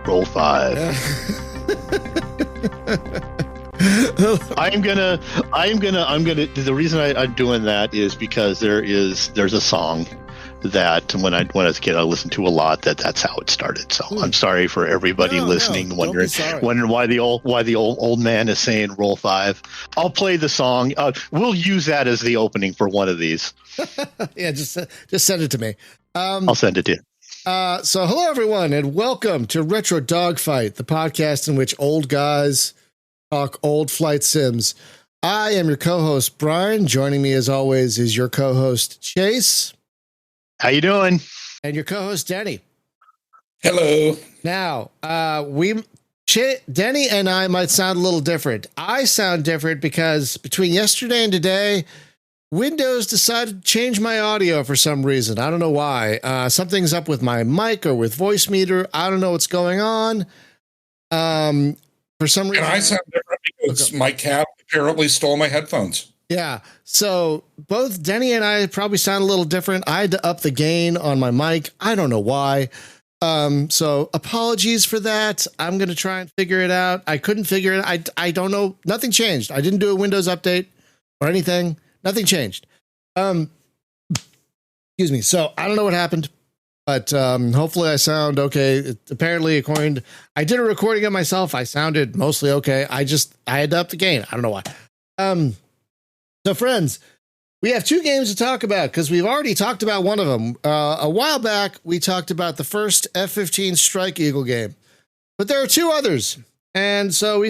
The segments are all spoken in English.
Roll 5. I'm gonna. The reason I'm doing that is because there's a song that when I was a kid I listened to a lot. That's how it started. So I'm sorry for everybody listening, wondering why the old man is saying Roll 5. I'll play the song. We'll use that as the opening for one of these. Yeah, just send it to me. I'll send it to you. So hello everyone, and welcome to Retro Dogfight, the podcast in which old guys talk old flight sims. I am your co-host Brian. Joining me as always is your co-host Chase. How you doing? And your co-host Denny. Hello. Now, Denny and I might sound a little different. I sound different because between yesterday and today, Windows decided to change my audio for some reason. I don't know why. Something's up with my mic or with voice meter. I don't know what's going on. For some reason, and I sound different because my cat apparently stole my headphones. Yeah. So both Denny and I probably sound a little different. I had to up the gain on my mic. I don't know why. So apologies for that. I'm going to try and figure it out. I couldn't figure it out. I don't know. Nothing changed. I didn't do a Windows update or anything. Nothing changed. Excuse me. So I don't know what happened, but hopefully I sound okay. Apparently, I did a recording of myself. I sounded mostly okay. I had to up the gain. I don't know why. So friends, we have two games to talk about because we've already talked about one of them. A while back, we talked about the first F-15 Strike Eagle game, but there are two others. And so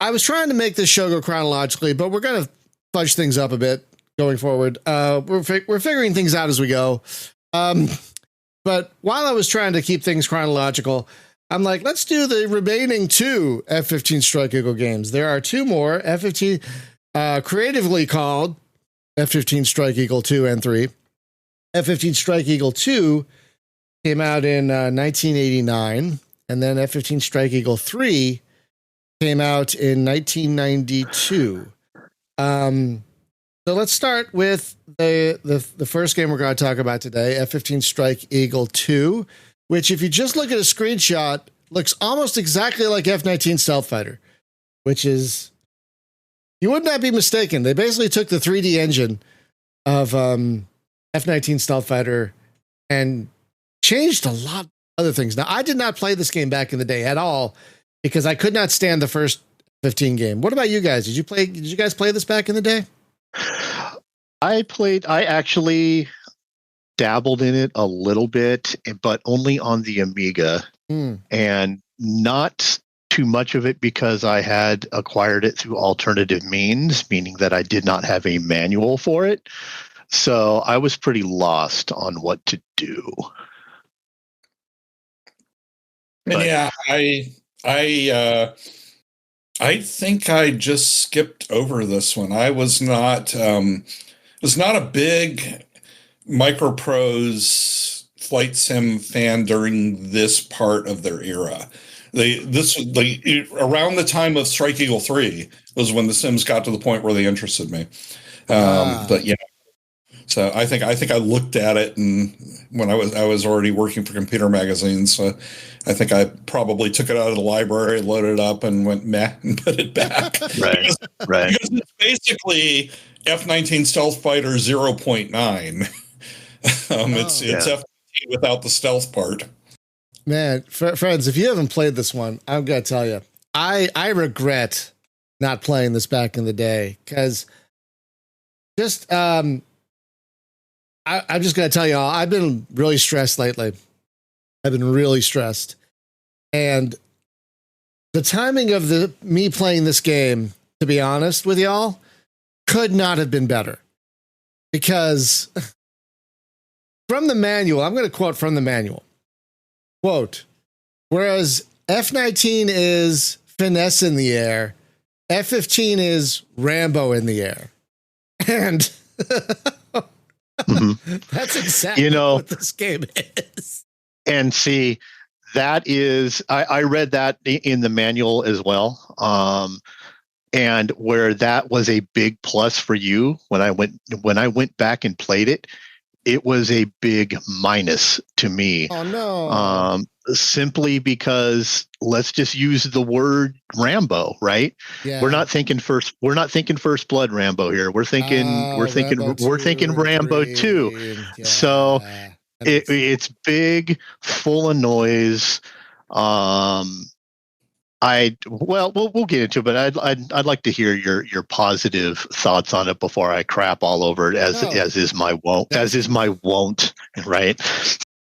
I was trying to make this show go chronologically, but we're going to fudge things up a bit going forward. We're figuring things out as we go. But while I was trying to keep things chronological, I'm like, let's do the remaining two F-15 Strike Eagle games. There are two more F-15, creatively called F-15 Strike Eagle 2 and 3. F-15 Strike Eagle 2 came out in 1989, and then F-15 Strike Eagle 3 came out in 1992. So let's start with the first game we're going to talk about today, F-15 Strike Eagle 2, which if you just look at a screenshot, looks almost exactly like F-19 Stealth Fighter, which is, you would not be mistaken. They basically took the 3D engine of F-19 Stealth Fighter and changed a lot of other things. Now, I did not play this game back in the day at all because I could not stand the first 15 game. What about you guys? Did you guys play this back in the day? I actually dabbled in it a little bit, but only on the Amiga, and not too much of it because I had acquired it through alternative means, meaning that I did not have a manual for it. So I was pretty lost on what to do. But, yeah, I think I just skipped over this one. I was not a big MicroProse flight sim fan during this part of their era. Around the time of Strike Eagle 3 was when the Sims got to the point where they interested me. But yeah, so I think I looked at it, and when I was already working for computer magazines, so I think I probably took it out of the library, loaded it up, and went meh and put it back. Right. Because it's basically F-19 Stealth Fighter 0.9. It's F-15 without the stealth part. Man, friends, if you haven't played this one, I'm going to tell you, I regret not playing this back in the day because just I'm just going to tell you all, I've been really stressed lately. I've been really stressed. And the timing of me playing this game, to be honest with y'all, could not have been better. Because from the manual, I'm going to quote from the manual. Quote, whereas F-19 is finesse in the air, F-15 is Rambo in the air. And that's exactly what this game is. And see, that is, I read that in the manual as well. And where that was a big plus for you when I went back and played it, it was a big minus to me. Oh no. Simply because let's just use the word Rambo, right? Yeah. We're not thinking first blood Rambo here. We're thinking Rambo 2. Yeah. So it's big, full of noise. We'll get into it, but I'd like to hear your positive thoughts on it before I crap all over it, as is my wont, right?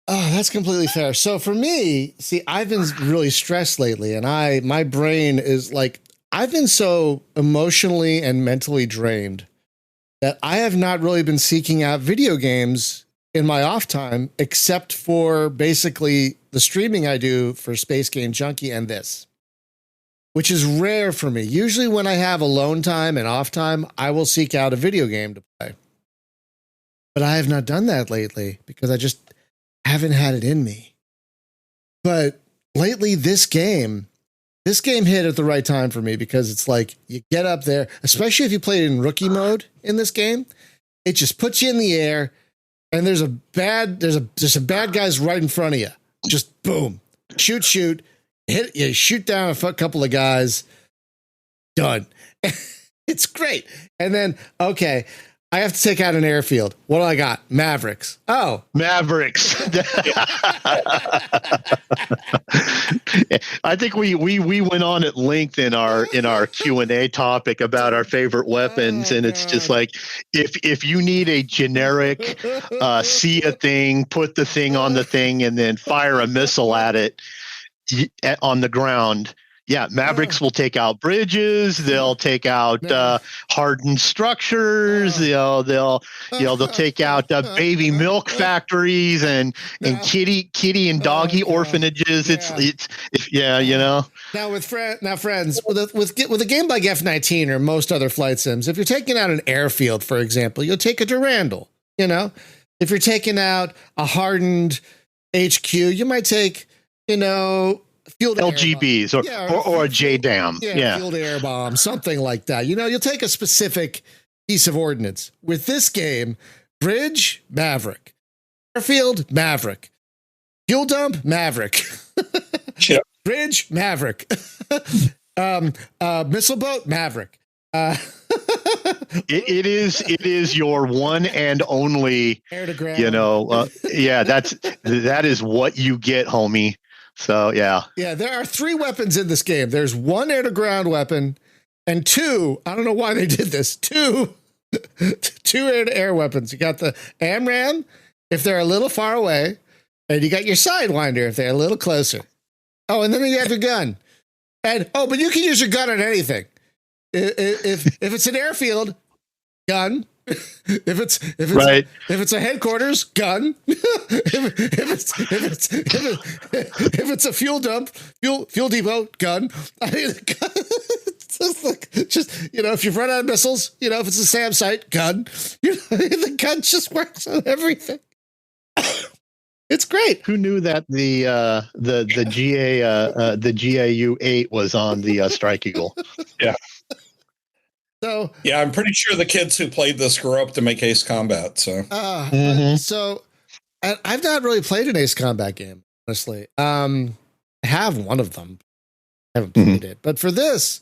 Oh, that's completely fair. So for me, see, I've been really stressed lately, and my brain is like, I've been so emotionally and mentally drained that I have not really been seeking out video games in my off time, except for basically the streaming I do for Space Game Junkie and this, which is rare for me. Usually when I have alone time and off time, I will seek out a video game to play. But I have not done that lately because I just haven't had it in me. But lately, this game hit at the right time for me, because it's like you get up there, especially if you play it in rookie mode in this game, it just puts you in the air, and there's some bad guys right in front of you. Just boom, shoot, hit, you shoot down a couple of guys, done. It's great. And then, okay, I have to take out an airfield. What do I got? Mavericks. Oh, Mavericks. I think we went on at length in our Q&A topic about our favorite weapons, and it's just like, if you need a generic see a thing, put the thing on the thing, and then fire a missile at it on the ground. Yeah, Mavericks will take out bridges. They'll take out hardened structures. They'll take out baby milk factories and kitty and doggy orphanages. Now friends, with a game like F-19 or most other flight sims, if you're taking out an airfield, for example, you'll take a Durandal. If you're taking out a hardened HQ, you might take field LGBs or a JDAM. Field air bomb, something like that. You'll take a specific piece of ordnance. With this game, bridge, Maverick. Airfield, Maverick. Fuel dump, Maverick. Yep. Bridge, Maverick. Missile boat, Maverick. It is your one and only air to ground. That is what you get, homie. So yeah, there are 3 weapons in this game. There's 1 air to ground weapon and 2. I don't know why they did this. 2 air to air weapons. You got the AMRAAM if they're a little far away, and you got your Sidewinder if they're a little closer. Oh, and then you have your gun. And but you can use your gun on anything. If it's an airfield, gun. If it's a headquarters, gun. if it's a fuel dump, fuel depot, gun. I mean, if you've run out of missiles, if it's a SAM site, gun. The gun just works on everything. It's great. Who knew that the GAU-8 was on the Strike Eagle? Yeah. So yeah, I'm pretty sure the kids who played this grew up to make Ace Combat. So, so I've not really played an Ace Combat game, honestly. I have one of them. I haven't played it, but for this,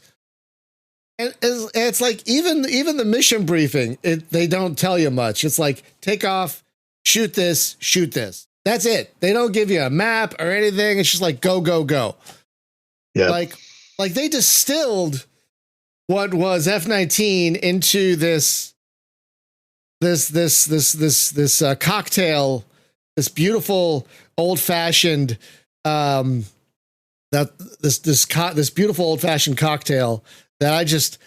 it's like even the mission briefing, they don't tell you much. It's like take off, shoot this. That's it. They don't give you a map or anything. It's just like go. Yeah, like they distilled what was F-19 into this cocktail, this beautiful old-fashioned this beautiful old-fashioned cocktail that I just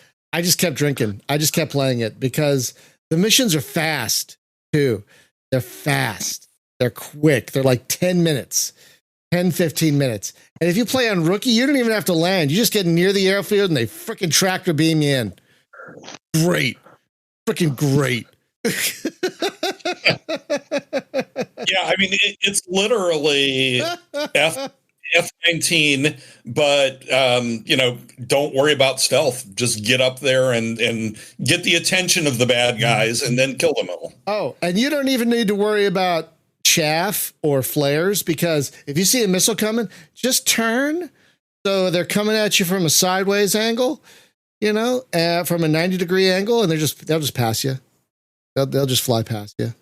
kept drinking. I just kept playing it because the missions are fast too. They're fast. They're quick. They're like 10 minutes. 10, 15 minutes. And if you play on rookie, you don't even have to land. You just get near the airfield and they freaking tractor beam you in. Great. Freaking great. Yeah, I mean, it's literally F-19, but don't worry about stealth. Just get up there and get the attention of the bad guys, and then kill them all. Oh, and you don't even need to worry about chaff or flares, because if you see a missile coming, just turn so they're coming at you from a sideways angle, from a 90-degree angle, and they'll just pass you. They'll just fly past you.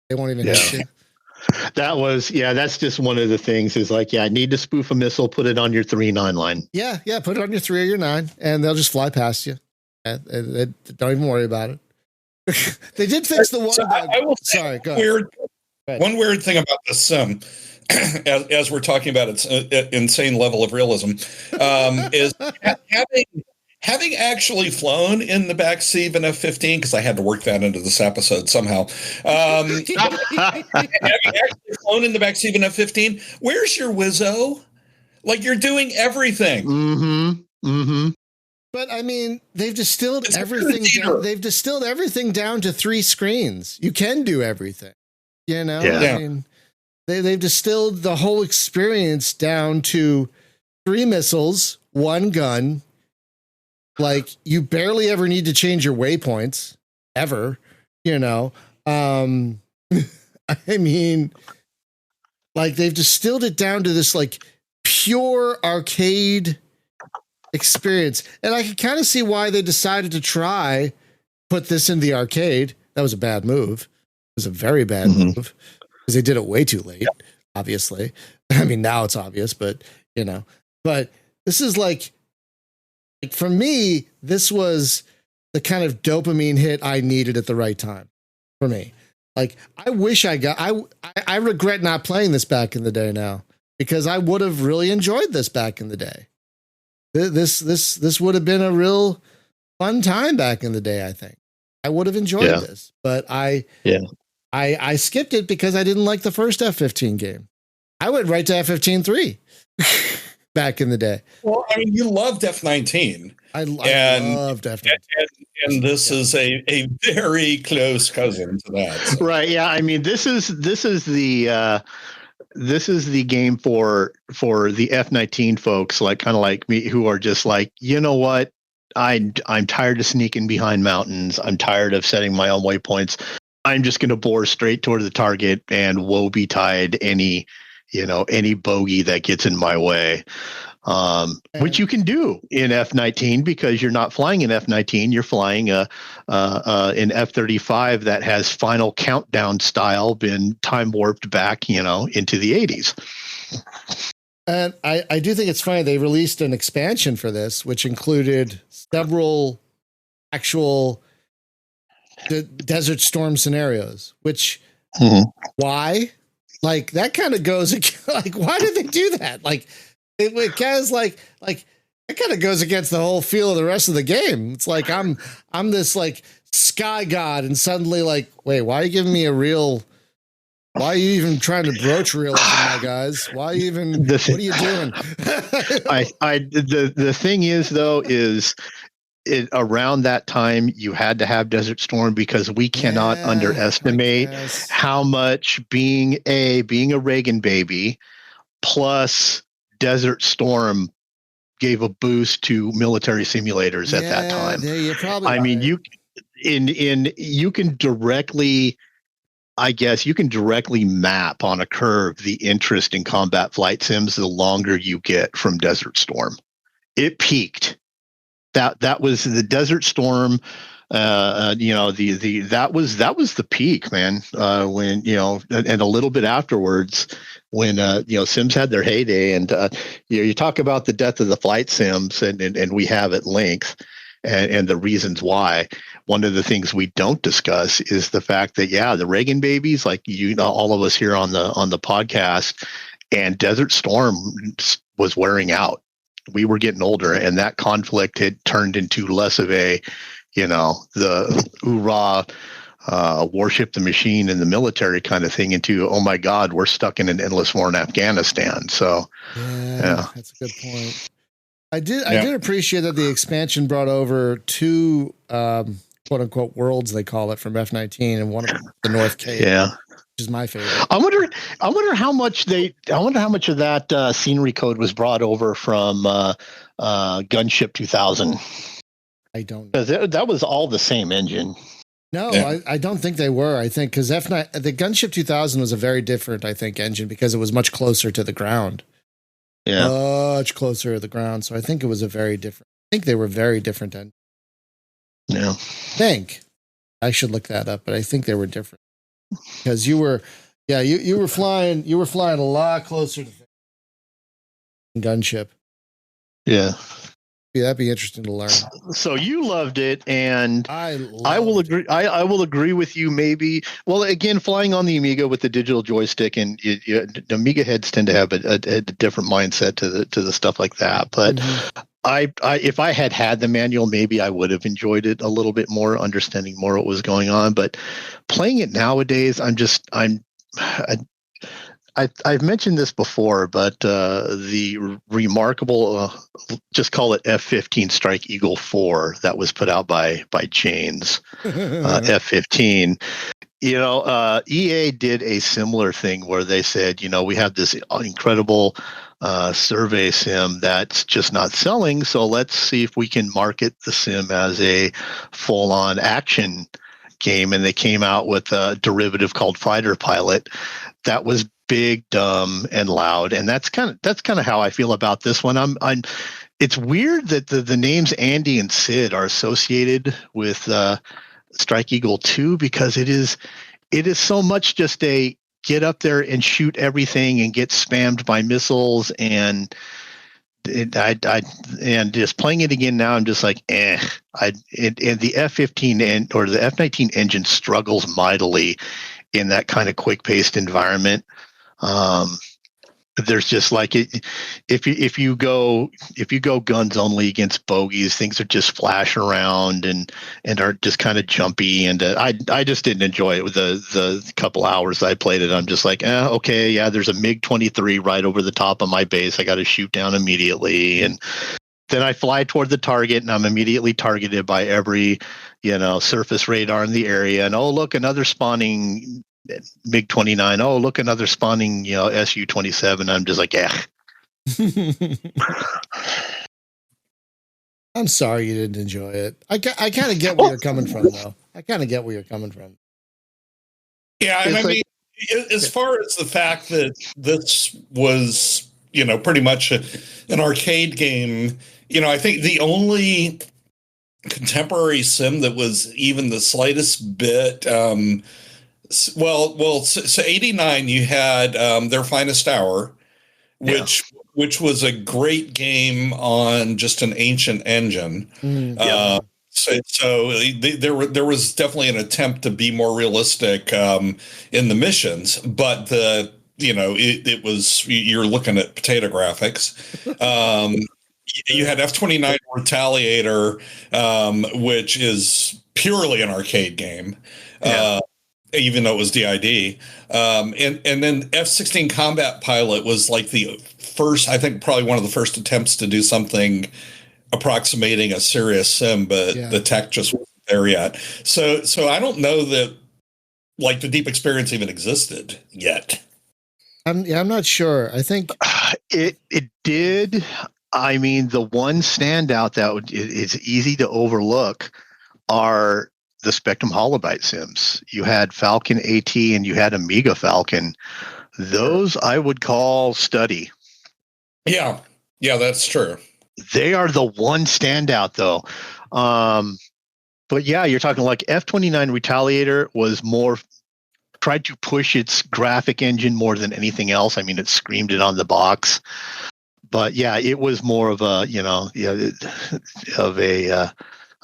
They won't even hit you. That's just one of the things is like, I need to spoof a missile, put it on your 3-9 line. Yeah, put it on your 3 or your 9, and they'll just fly past you. They don't even worry about it. They did fix the one. I will say sorry, go ahead. One weird thing about this sim, as we're talking about its insane level of realism, is having actually flown in the backseat of an F-15, because I had to work that into this episode somehow. Having actually flown in the backseat of an F-15, where's your Wizzo? Like, you're doing everything. Mm-hmm. Mm-hmm. But I mean, they've distilled everything. They've distilled everything down to 3 screens. You can do everything. I mean, they've distilled the whole experience down to 3 missiles, 1 gun. Like, you barely ever need to change your waypoints ever, I mean, like, they've distilled it down to this like pure arcade experience. And I can kind of see why they decided to put this in the arcade. That was a bad move. It was a very bad move, because they did it way too late, obviously. I mean, now it's obvious, but but this is like for me, this was the kind of dopamine hit I needed at the right time for me. Like, I wish I regret not playing this back in the day now, because I would have really enjoyed this back in the day. This would have been a real fun time back in the day. I think I would have enjoyed this, but I skipped it because I didn't like the first F-15 game. I went right to F-15 3 back in the day. Well, I mean, you loved F-19. I loved F-19. And this is a very close cousin to that. So. Right. Yeah. I mean, this is the game for the F-19 folks, like kind of like me, who are just like, you know what? I'm tired of sneaking behind mountains. I'm tired of setting my own waypoints. I'm just going to bore straight toward the target, and woe betide any bogey that gets in my way. Which you can do in F-19, because you're not flying an F-19, you're flying an F-35 that has final countdown style been time warped back, into the 80s. And I do think it's funny, they released an expansion for this, which included several actual Desert Storm scenarios, which why? Like, that kind of goes like, why did they do that? Like, it kind of like it kind of goes against the whole feel of the rest of the game. It's like I'm this like sky god, and suddenly like, wait, why are you giving me a real? Why are you even trying to broach realism, my guys? Why even? What are you doing? The thing is, though, is around that time you had to have Desert Storm, because we cannot underestimate how much being a Reagan baby plus Desert Storm gave a boost to military simulators at that time. You're probably I mean, you can directly, I guess, map on a curve the interest in combat flight sims the longer you get from Desert Storm. It peaked. That was the Desert Storm. That was the peak, man. When and a little bit afterwards, when sims had their heyday, and you talk about the death of the flight sims, and we have at length, and the reasons why. One of the things we don't discuss is the fact that the Reagan babies, like all of us here on the podcast, and Desert Storm was wearing out. We were getting older, and that conflict had turned into less of a, the hoorah, worship the machine in the military kind of thing, into, oh my God, we're stuck in an endless war in Afghanistan. So, that's a good point. I did appreciate that the expansion brought over 2 quote unquote worlds, they call it, from F-19, and one of them, the North Cape. is my favorite. I wonder how much of that scenery code was brought over from Gunship 2000. I don't know. Because that was all the same engine. No, yeah. I don't think they were. I think because the Gunship 2000 was a very different, I think, engine because it was much closer to the ground. Yeah, much closer to the ground. So I think it was a very different. I think they were very different engines. Yeah, I should look that up, but I think they were different because you were flying a lot closer to the Gunship. Yeah. That'd be interesting to learn. So you loved it, and I will agree. It. I will agree with you. Maybe. Well, again, flying on the Amiga with the digital joystick, and the Amiga heads tend to have a different mindset to the stuff like that. But I if I had the manual, maybe I would have enjoyed it a little bit more, understanding more what was going on. But playing it nowadays, I've mentioned this before, but the remarkable, just call it F-15 Strike Eagle 4 that was put out by Chains, F-15. EA did a similar thing where they said, we have this incredible survey sim that's just not selling, so let's see if we can market the sim as a full-on action game. And they came out with a derivative called Fighter Pilot that was big, dumb, and loud, and that's kind of how I feel about this one. It's weird that the names Andy and Sid are associated with Strike Eagle 2 because it is so much just a get up there and shoot everything and get spammed by missiles, and just playing it again now, I'm just like, and the F-15 or the F-19 engine struggles mightily in that kind of quick-paced environment. There's just like if you go guns only against bogeys, things are just flash around and are just kind of jumpy, and I just didn't enjoy it with the couple hours I played it. I'm just like, okay, yeah, there's a MiG-23 right over the top of my base. I got to shoot down immediately, and then I fly toward the target, and I'm immediately targeted by every surface radar in the area. And oh, look, another spawning MiG-29. Oh, look, another spawning, Su-27. I'm just like, I'm sorry you didn't enjoy it. I kind of get where you're coming from, though. I kind of get where you're coming from. Yeah, and I mean, as far as the fact that this was, pretty much an arcade game, I think the only contemporary sim that was even the slightest bit so 89 you had Their Finest Hour, which was a great game on just an ancient engine. So there was definitely an attempt to be more realistic in the missions, but it was, you're looking at potato graphics. You had F-29 Retaliator, which is purely an arcade game. Even though it was DID. And then F-16 Combat Pilot was like the first, I think probably one of the first attempts to do something approximating a serious sim, but the tech just wasn't there yet. So I don't know that like the deep experience even existed yet. I'm not sure. I think it did. I mean, the one standout that is easy to overlook are the Spectrum Holobyte sims. You had Falcon AT and you had Amiga Falcon. Those I would call study. Yeah, that's true. They are the one standout, though. But yeah, you're talking like F-29 Retaliator was more tried to push its graphic engine more than anything else. I mean, it screamed it on the box. But yeah, it was more of a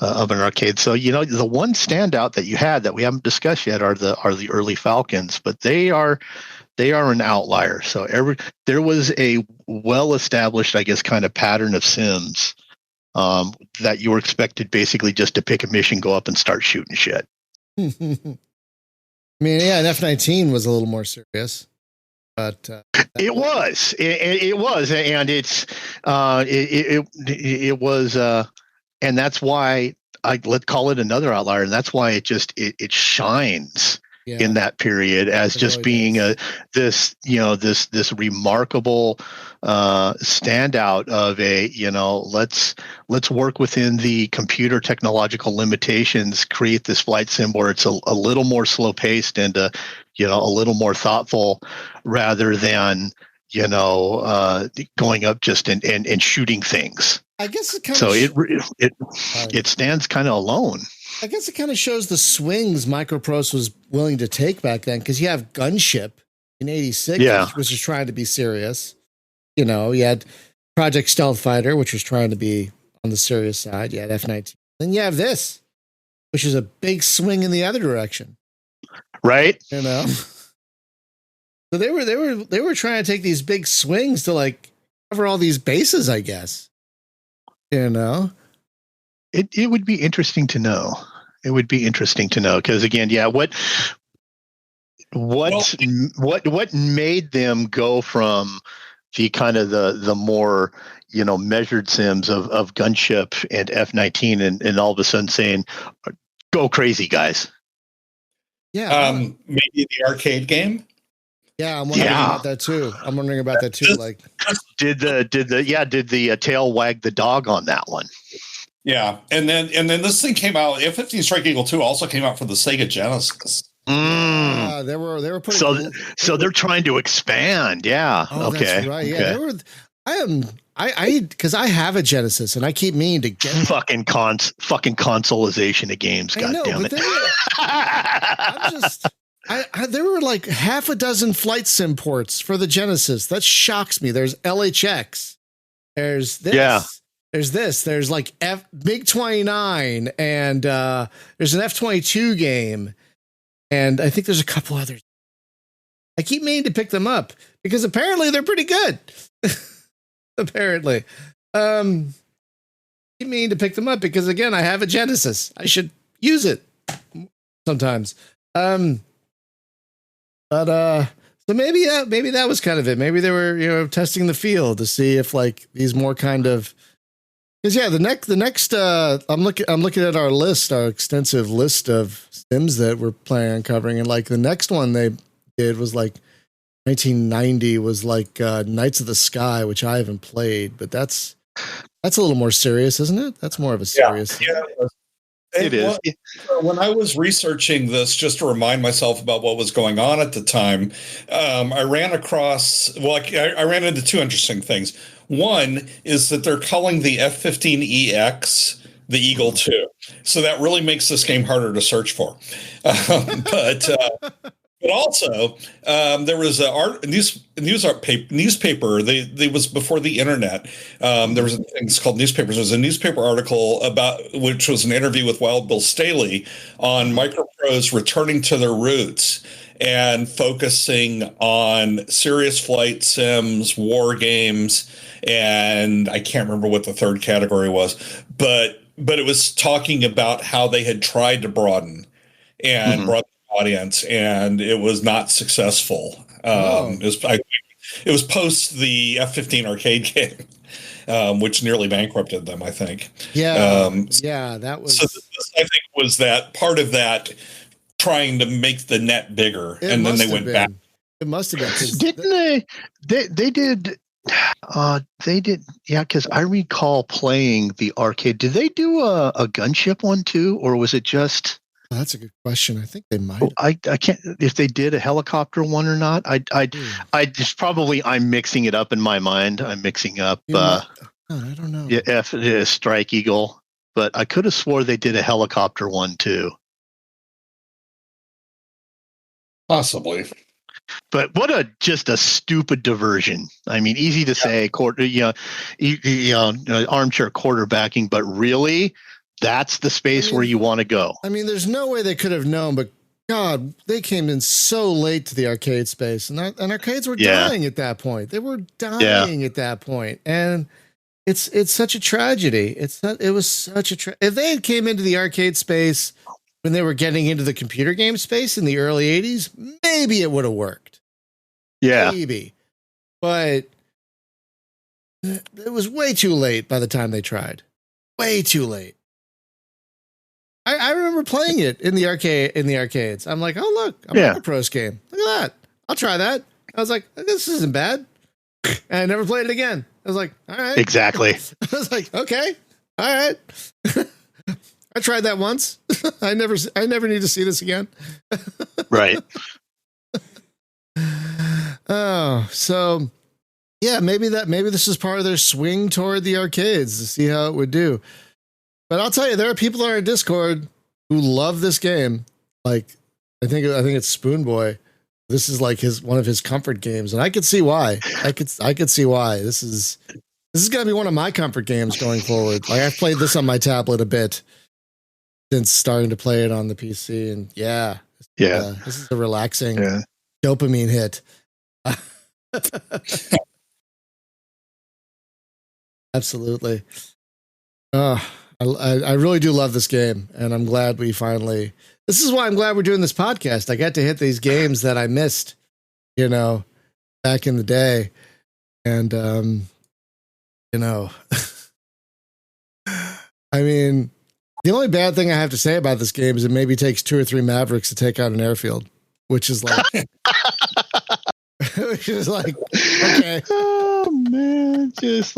of an arcade. So the one standout that you had that we haven't discussed yet are the early Falcons, but they are an outlier. So there was a well-established, I guess, kind of pattern of sims that you were expected basically just to pick a mission, go up and start shooting shit. I mean, yeah, and F-19 was a little more serious, but it was, and it was. And that's why let's call it another outlier. And that's why it shines in that period as just being this remarkable standout of let's work within the computer technological limitations, create this flight sim where it's a little more slow paced and a little more thoughtful rather than going up just and shooting things. I guess it stands kind of alone. I guess it kind of shows the swings MicroProse was willing to take back then, because you have Gunship in '86, which was trying to be serious. You had Project Stealth Fighter, which was trying to be on the serious side. You had F-19. Then you have this, which is a big swing in the other direction. Right. So they were trying to take these big swings to like cover all these bases, I guess. It would be interesting to know. It would be interesting to know because again, what made them go from the kind of the more measured sims of Gunship and F-19 and all of a sudden saying, "Go crazy, guys." Yeah. Maybe the arcade game. Yeah, I'm wondering about that too. Like, did the tail wag the dog on that one? Yeah, and then this thing came out. F-15 Strike Eagle 2 also came out for the Sega Genesis. They were putting so they're trying to expand. Yeah. Oh, okay. That's right. Yeah. Okay. Because I have a Genesis and I keep meaning to get fucking consoleization of games. God damn it! There were like half a dozen flight sim ports for the Genesis. That shocks me. There's LHX. There's this. Yeah. There's this. There's like MiG-29 and there's an F-22 game. And I think there's a couple others. I keep meaning to pick them up because apparently they're pretty good. Apparently. Keep meaning to pick them up because again, I have a Genesis. I should use it sometimes. So maybe that was kind of it. Maybe they were, testing the field to see if like these more kind of, because the next I'm looking at our extensive list of sims that we're planning on covering, and like the next one they did was like 1990 was like Knights of the Sky, which I haven't played, but that's a little more serious, isn't it? That's more of a serious. Yeah. It is. When I was researching this, just to remind myself about what was going on at the time, I ran into two interesting things. One is that they're calling the F-15EX the Eagle 2. So that really makes this game harder to search for. But also, there was a newspaper. They was before the internet. There was things called newspapers. There was a newspaper article which was an interview with Wild Bill Staley on MicroProse returning to their roots and focusing on serious flight sims, war games, and I can't remember what the third category was, but it was talking about how they had tried to broaden broaden the audience, and it was not successful. It was post the F-15 arcade game, which nearly bankrupted them, I think. Yeah, that was. So this, I think, was that part of that trying to make the net bigger, and then they went back. It must have been. Didn't they did. They did, yeah, because I recall playing the arcade. Did they do a Gunship one too, or was it just? Oh, that's a good question. I think they might. I can't if they did a helicopter one or not. I just probably I'm mixing it up in my mind. I'm mixing up. I don't know. Yeah, Strike Eagle, but I could have swore they did a helicopter one too. Possibly. But just a stupid diversion. I mean, easy to say, armchair quarterbacking, but really, that's the space where you want to go. I mean, there's no way they could have known, but God, they came in so late to the arcade space, and arcades were dying at that point. They were dying at that point, and it's such a tragedy. It was such a if they had came into the arcade space when they were getting into the computer game space in the early 80s, maybe it would have worked. Yeah. Maybe. But it was way too late by the time they tried. Way too late. I remember playing it in the arcades. I'm like, oh look, a MicroProse game. Look at that. I'll try that. I was like, this isn't bad. And I never played it again. I was like, all right. Exactly. I was like, okay, all right. I tried that once. I never need to see this again. Right. Oh, so yeah, maybe this is part of their swing toward the arcades to see how it would do. But I'll tell you, there are people on our Discord who love this game. Like, I think it's Spoon Boy. This is like one of his comfort games, and I could see why. I could see why. This is gonna be one of my comfort games going forward. Like, I've played this on my tablet a bit since starting to play it on the PC, and this is a relaxing dopamine hit. Absolutely. I really do love this game, and I'm glad we finally. This is why I'm glad we're doing this podcast. I got to hit these games that I missed, back in the day, and I mean, the only bad thing I have to say about this game is it maybe takes 2 or 3 Mavericks to take out an airfield, which is like. Which is like, okay. Oh man, just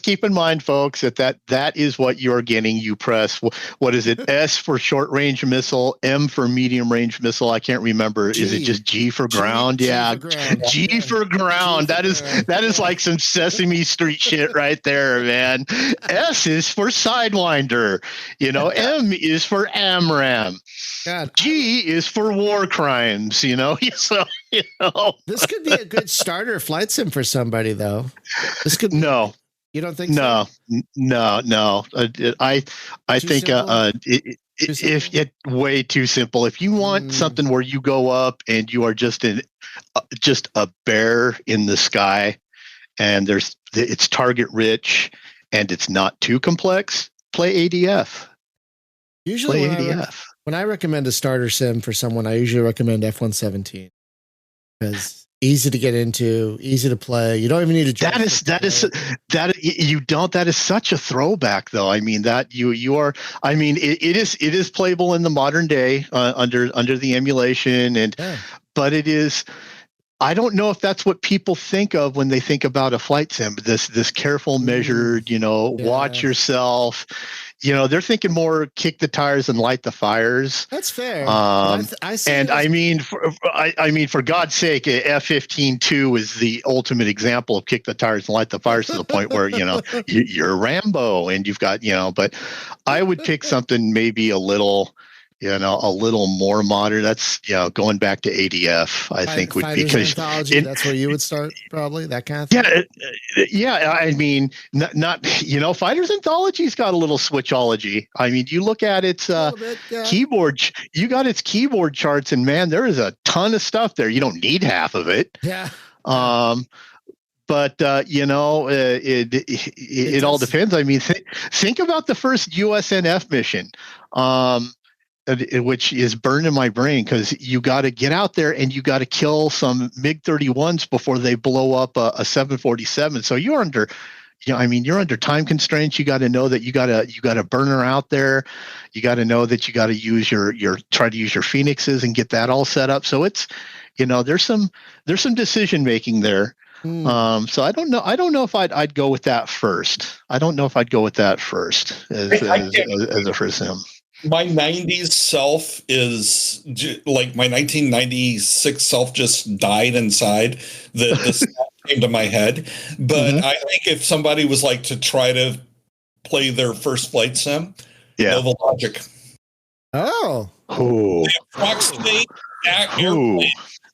keep in mind, folks, that is what you're getting. You press, what is it? S for short range missile, M for medium range missile. I can't remember. Is it just G for ground? G for ground. That is like some Sesame Street shit right there, man. S is for Sidewinder. M is for AMRAAM. God. G is for war crimes. So this could be a good starter flight sim for somebody, though. This could no. You don't think no, so? No. I think if it's way too simple. If you want something where you go up and you are just a bear in the sky, and it's target rich and it's not too complex, play ADF. Usually, when I recommend a starter sim for someone, I usually recommend F-117 because easy to get into, easy to play. You don't even need to. That is such a throwback, though. I mean, that you are. I mean, it is playable in the modern day under the emulation, but it is. I don't know if that's what people think of when they think about a flight sim. This careful, measured. Watch yourself. They're thinking more kick the tires and light the fires. That's fair. For God's sake, F-15-2 is the ultimate example of kick the tires and light the fires to the point where, you're Rambo and you've got, but I would pick something maybe a little more modern. That's, going back to ADF, I think would be because that's where you would start, probably that kind of thing. Yeah. I mean, not Fighters Anthology's got a little switchology. I mean, you look at its keyboard, you got its keyboard charts, and man, there is a ton of stuff there. You don't need half of it. Yeah. But it all depends. I mean, think about the first USNF mission. Which is burned in my brain because you got to get out there and you got to kill some MiG-31s before they blow up a 747. So you're under, you're under time constraints. You got to know that you got a burner out there. You got to know that you got to use try to use your Phoenixes and get that all set up. So it's, there's some decision making there. So I don't know if I'd go with that first. I don't know if I'd go with that first as a first sim. My 90s self is like my 1996 self just died inside. The stuff came to my head. But I think if somebody was like to try to play their first flight sim, Nova Logic. Oh. They approximate airplane,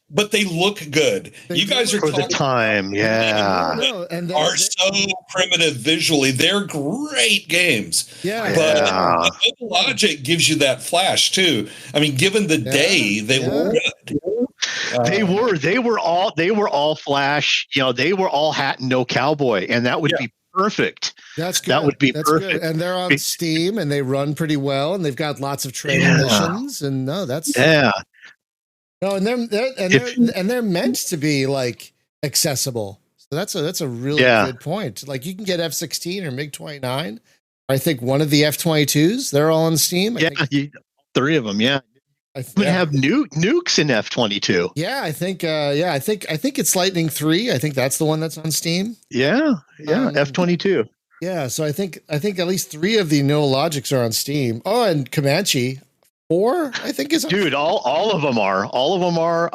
but they look good. You guys are for the time, and are so primitive visually. They're great games. But Logic gives you that flash too. I mean, given the day, they were good. They were all flash. They were all hat and no cowboy, and that would be perfect. That's good. That would be perfect. Good. And they're on Steam, and they run pretty well, and they've got lots of training missions. And that's No, and they're meant to be like accessible. So that's a really good point. Like you can get F-16 or MiG-29 I think one of the F-22s. They're all on Steam. Yeah, 3 of them. Yeah. We have nukes in F-22. Yeah, I think it's Lightning 3. I think that's the one that's on Steam. Yeah, F-22. Yeah, so I think at least 3 of the Neologics are on Steam. Oh, and Comanche 4, I think is on Dude, Steam. all of them are. All of them are.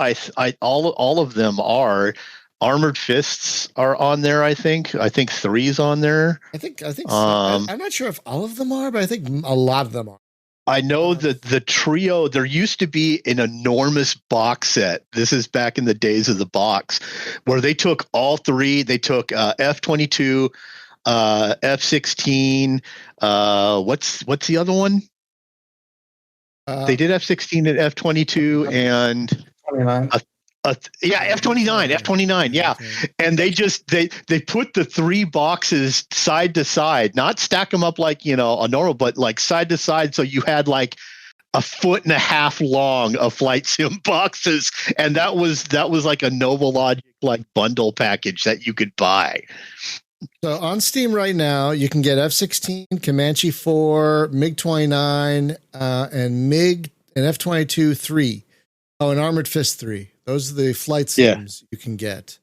All of them are. Armored Fists are on there, I think 3's on there. I think so. I'm not sure if all of them are, but I think a lot of them are. I know that the trio, there used to be an enormous box set. This is back in the days of the box, where they took all 3. They took F-22, F-16. What's the other one? They did F-16 and F-22 and 29. F-29, yeah. Okay. And they put the 3 boxes side to side, not stack them up like, a normal, but like side to side. So you had like a 1.5 feet long of flight sim boxes. And that was like a Novalogic like bundle package that you could buy. So on Steam right now, you can get F-16, Comanche 4, MiG-29, and F-22 3. Oh, and Armored Fist 3. Those are the flight sims you can get.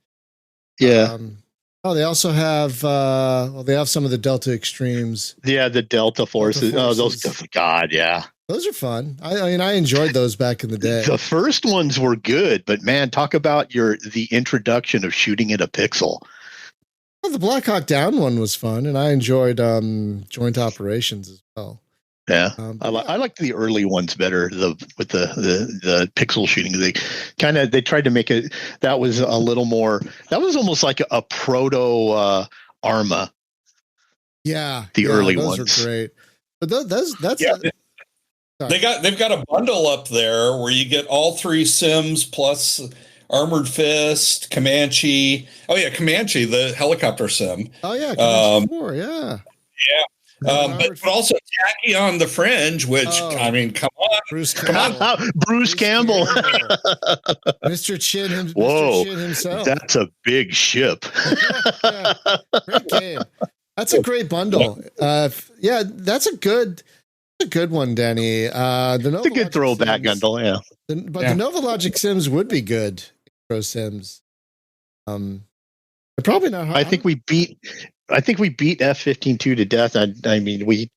Yeah. They also have they have some of the Delta Extremes. Yeah, the Delta Forces. Oh, those, God, yeah. Those are fun. I enjoyed those back in the day. The first ones were good, but man, talk about the introduction of shooting at a pixel. Well, the Black Hawk Down one was fun, and I enjoyed Joint Operations as well. Yeah, I like the early ones better. With the pixel shooting, they tried to make it. That was a little more. That was almost like a proto Arma. Yeah, the early those ones are great. But that's they've got a bundle up there where you get all 3 sims plus Armored Fist, Comanche. Oh yeah, Comanche, the helicopter sim. Oh yeah, Comanche 4, yeah. Yeah. But also Tacky on the Fringe, which I mean, come on, Bruce Campbell. Bruce Campbell. Mr. Chin himself. That's a big ship. Yeah. Great game. That's a great bundle. That's a good one, Danny. It's a good throwback bundle, yeah. The Novalogic Sims would be good. Pro Sims. They're probably not hard. I think we beat F-15 to death. I mean, we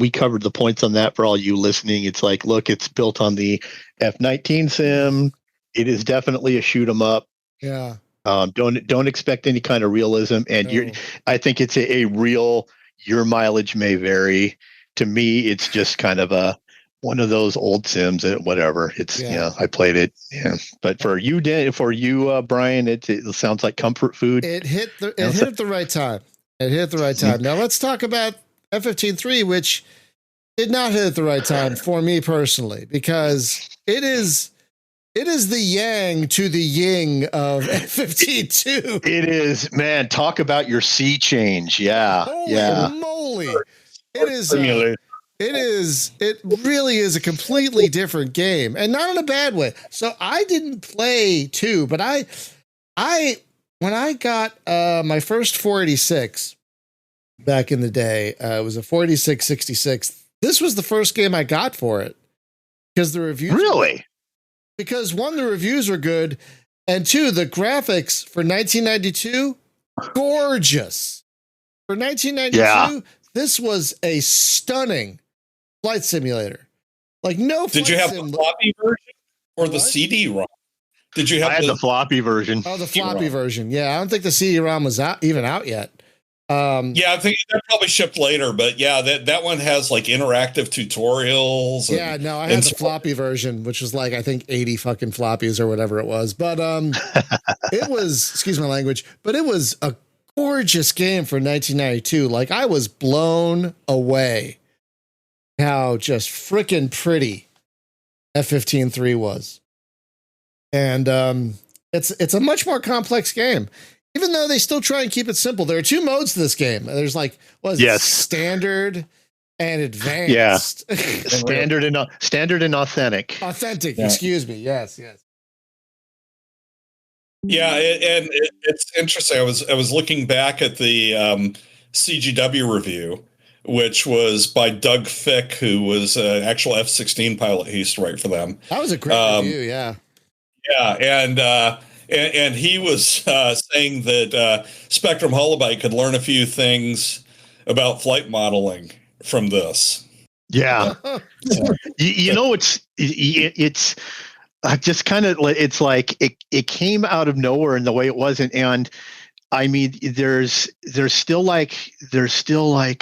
covered the points on that for all you listening. It's like, look, it's built on the F-19 sim. It is definitely a shoot 'em up. Yeah. Don't expect any kind of realism. And I think it's a real. Your mileage may vary. To me, it's just kind of one of those old sims. Whatever. It's I played it. Yeah. But for you, Brian, it sounds like comfort food. It hit at the right time. Now let's talk about F-15-3, which did not hit at the right time for me personally, because it is the yang to the yin of F-15-2. It is, man. Talk about your sea change. Yeah. Holy moly. It really is a completely different game, and not in a bad way. So I didn't play 2, but when I got my first 486 back in the day, it was a 486-66. This was the first game I got for it because the reviews. Really? Because 1, the reviews were good, and 2, the graphics for 1992, gorgeous. For 1992, this was a stunning flight simulator. Like no. Did you have the floppy version or the CD-ROM? Did you have? I had the floppy version. Oh, the floppy version. Yeah, I don't think the CD-ROM was even out yet. I think that probably shipped later, but yeah, that one has like interactive tutorials. I had the floppy version, which was like I think 80 fucking floppies or whatever it was. But it was, excuse my language, but it was a gorgeous game for 1992. Like I was blown away how just freaking pretty F-15-3 was. And it's a much more complex game, even though they still try and keep it simple. There are 2 modes to this game. There's like standard and advanced. Yeah, standard and authentic. Excuse me. Yes. Yeah, and it's interesting. I was looking back at the CGW review, which was by Doug Fick, who was an actual F-16 pilot. He used to write for them. That was a great review, yeah. Yeah, and he was saying that Spectrum Holobyte could learn a few things about flight modeling from this. Yeah. you know, it's just kind of, it's like it came out of nowhere in the way it was. And I mean, there's still like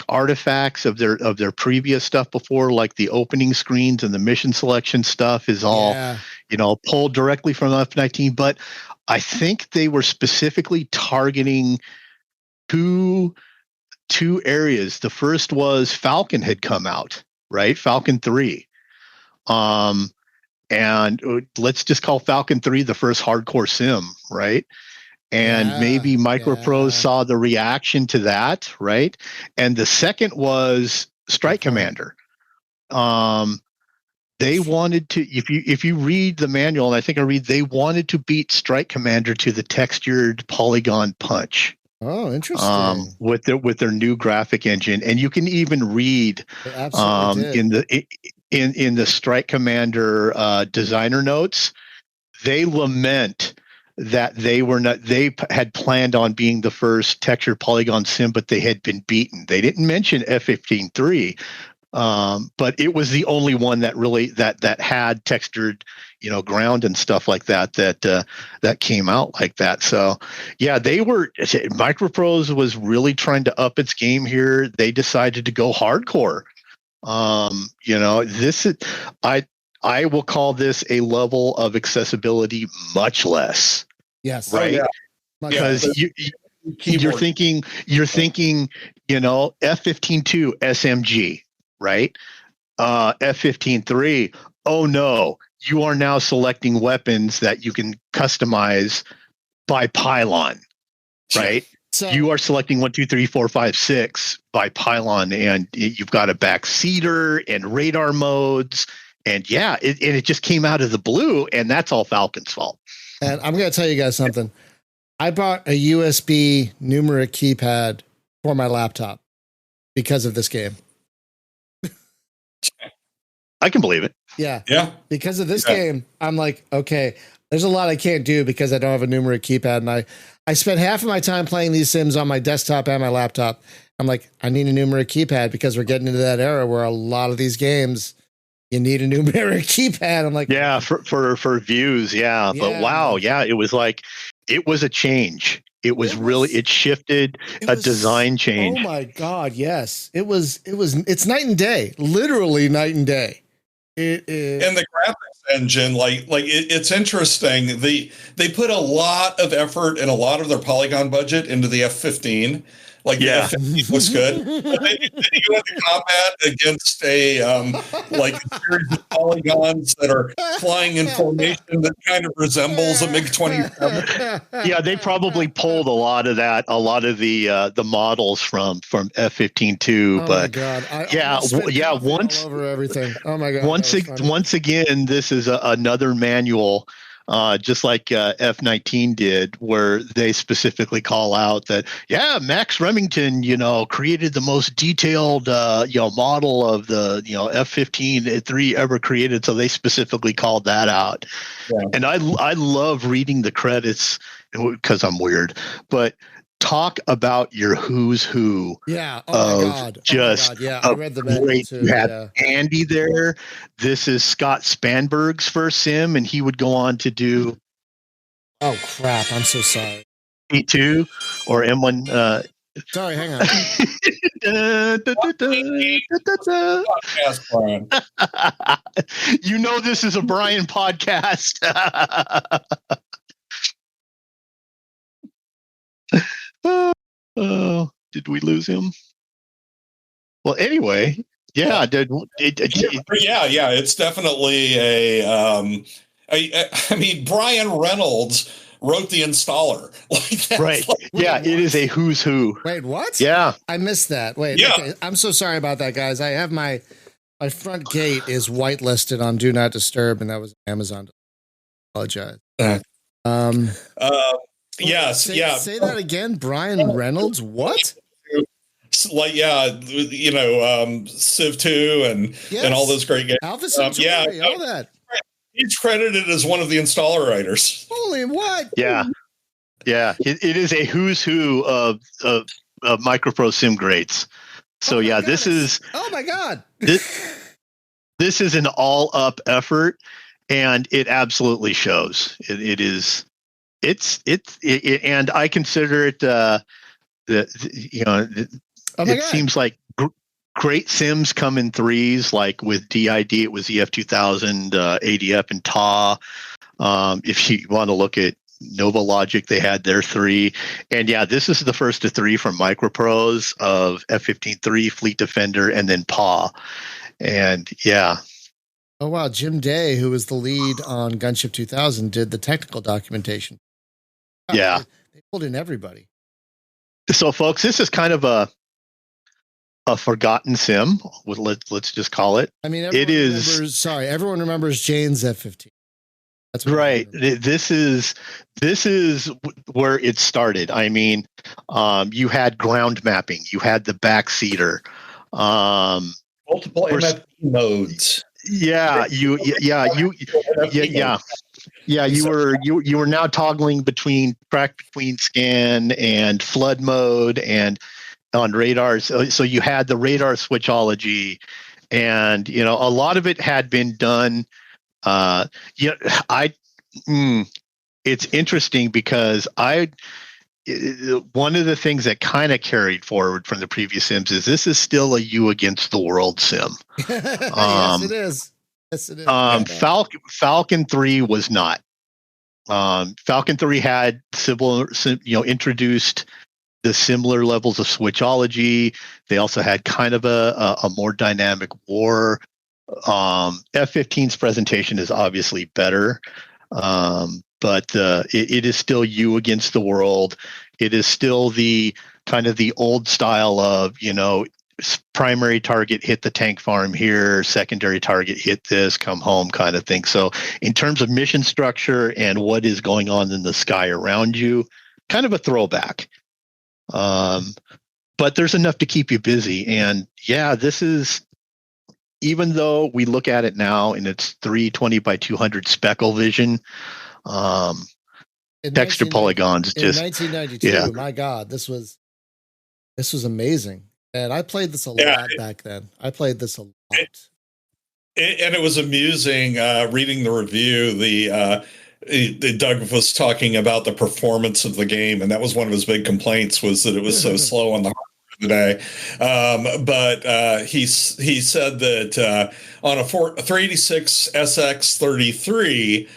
artifacts of their previous stuff before, like the opening screens and the mission selection stuff is all, pulled directly from F-19. But I think they were specifically targeting two areas. The first was Falcon had come out, right? Falcon 3. And let's just call Falcon 3 the first hardcore sim, right? And maybe MicroProse saw the reaction to that, right? And the second was Strike Commander. They wanted to, if you read the manual, and I think they wanted to beat Strike Commander to the textured polygon punch. Oh, interesting. With their new graphic engine, and you can even read in the Strike Commander designer notes, they lament that they had planned on being the first textured polygon sim, but they had been beaten. They didn't mention F-15 3, but it was the only one that really that had textured, ground and stuff like that came out like that. So yeah, MicroProse was really trying to up its game here. They decided to go hardcore. This is, I will call this a level of accessibility much less. Yes. Right. Oh, yeah. Because you're thinking, F-15 2 SMG, right? F-15 3. Oh no, you are now selecting weapons that you can customize by pylon, right? So you are selecting 1, 2, 3, 4, 5, 6 by pylon, and you've got a backseater and radar modes. And it just came out of the blue, and that's all Falcon's fault. And I'm going to tell you guys something. I bought a USB numeric keypad for my laptop because of this game. I can believe it. Yeah. Because of this game, I'm like, okay, there's a lot I can't do because I don't have a numeric keypad. And I spent half of my time playing these sims on my desktop and my laptop. I'm like, I need a numeric keypad because we're getting into that era where a lot of these games, you need a numeric keypad. I'm like, yeah, for views. Yeah. But wow. Yeah. It was a change. It shifted a design change. Oh my God. Yes. It's night and day, literally night and day. It is. And the graphics engine, it's interesting. They put a lot of effort and a lot of their polygon budget into the F-15. The F-15 looks good. But then you go into combat against a series of polygons that are flying in formation that kind of resembles a MiG-27. Yeah, they probably pulled a lot of the models from F-15 too. Oh but my God. Once all over everything. Oh my God. Once again, this is another manual. Just like F-19 did, where they specifically call out that, Max Remington, created the most detailed, model of the, F-15 3 ever created. So they specifically called that out. Yeah. And I love reading the credits because I'm weird, but talk about your who's who. Yeah. Oh my God. Just yeah. I read the manual too. You had Andy there. This is Scott Spanberg's first sim, and he would go on to do. Oh crap! I'm so sorry. E2 or M1. Sorry, hang on. This is a Brian podcast. Did we lose him? Well, anyway, yeah. It's definitely a. I mean, Brian Reynolds wrote the installer. Right. It is a who's who. Wait, what? Yeah, I missed that. Wait. Yeah. Okay. I'm so sorry about that, guys. I have my front gate is whitelisted on Do Not Disturb, and that was Amazon. I apologize. Yes. Say that again. Brian Reynolds. What? like Civ 2 and all those great games. Alpha Centauri, all that. He's credited as one of the installer writers. Holy what? Yeah. It is a who's who of MicroProse sim greats. So this is. Oh my God. This is an all up effort, and it absolutely shows. It's and I consider it. It seems like great sims come in threes, like with DID, it was EF2000, ADF, and TA. If you want to look at Nova Logic, they had their 3. And this is the first of 3 from MicroProse of F-15-3, Fleet Defender, and then PA. And Oh, wow. Jim Day, who was the lead on Gunship 2000, did the technical documentation. Yeah. They pulled in everybody. So, folks, this is kind of a forgotten sim. Let's just call it. I mean, everyone remembers Jane's F-15. That's right. This is where it started. I mean, you had ground mapping, you had the backseater, multiple MFP modes. You were now toggling between track between scan and flood mode and on radars. So you had the radar switchology, and a lot of it had been done. It's interesting because one of the things that kind of carried forward from the previous sims is this is still a you against the world sim. Yes, it is. Yes, it is. Falcon 3 was not. Falcon 3 had introduced the similar levels of switchology. They also had kind of a more dynamic war. F-15's presentation is obviously better, but it is still you against the world. It is still the kind of the old style of, primary target hit the tank farm here, secondary target hit this, come home kind of thing. So in terms of mission structure and what is going on in the sky around you, kind of a throwback. But there's enough to keep you busy. And this is, even though we look at it now in its 320 by 200 speckle vision, texture polygons, just 1992. Yeah. My God, this was amazing. And I played this a lot back then. I played this a lot. And it was amusing reading the review. The Doug was talking about the performance of the game, and that was one of his big complaints, was that it was so slow on the today. But he said that on a 386 SX33,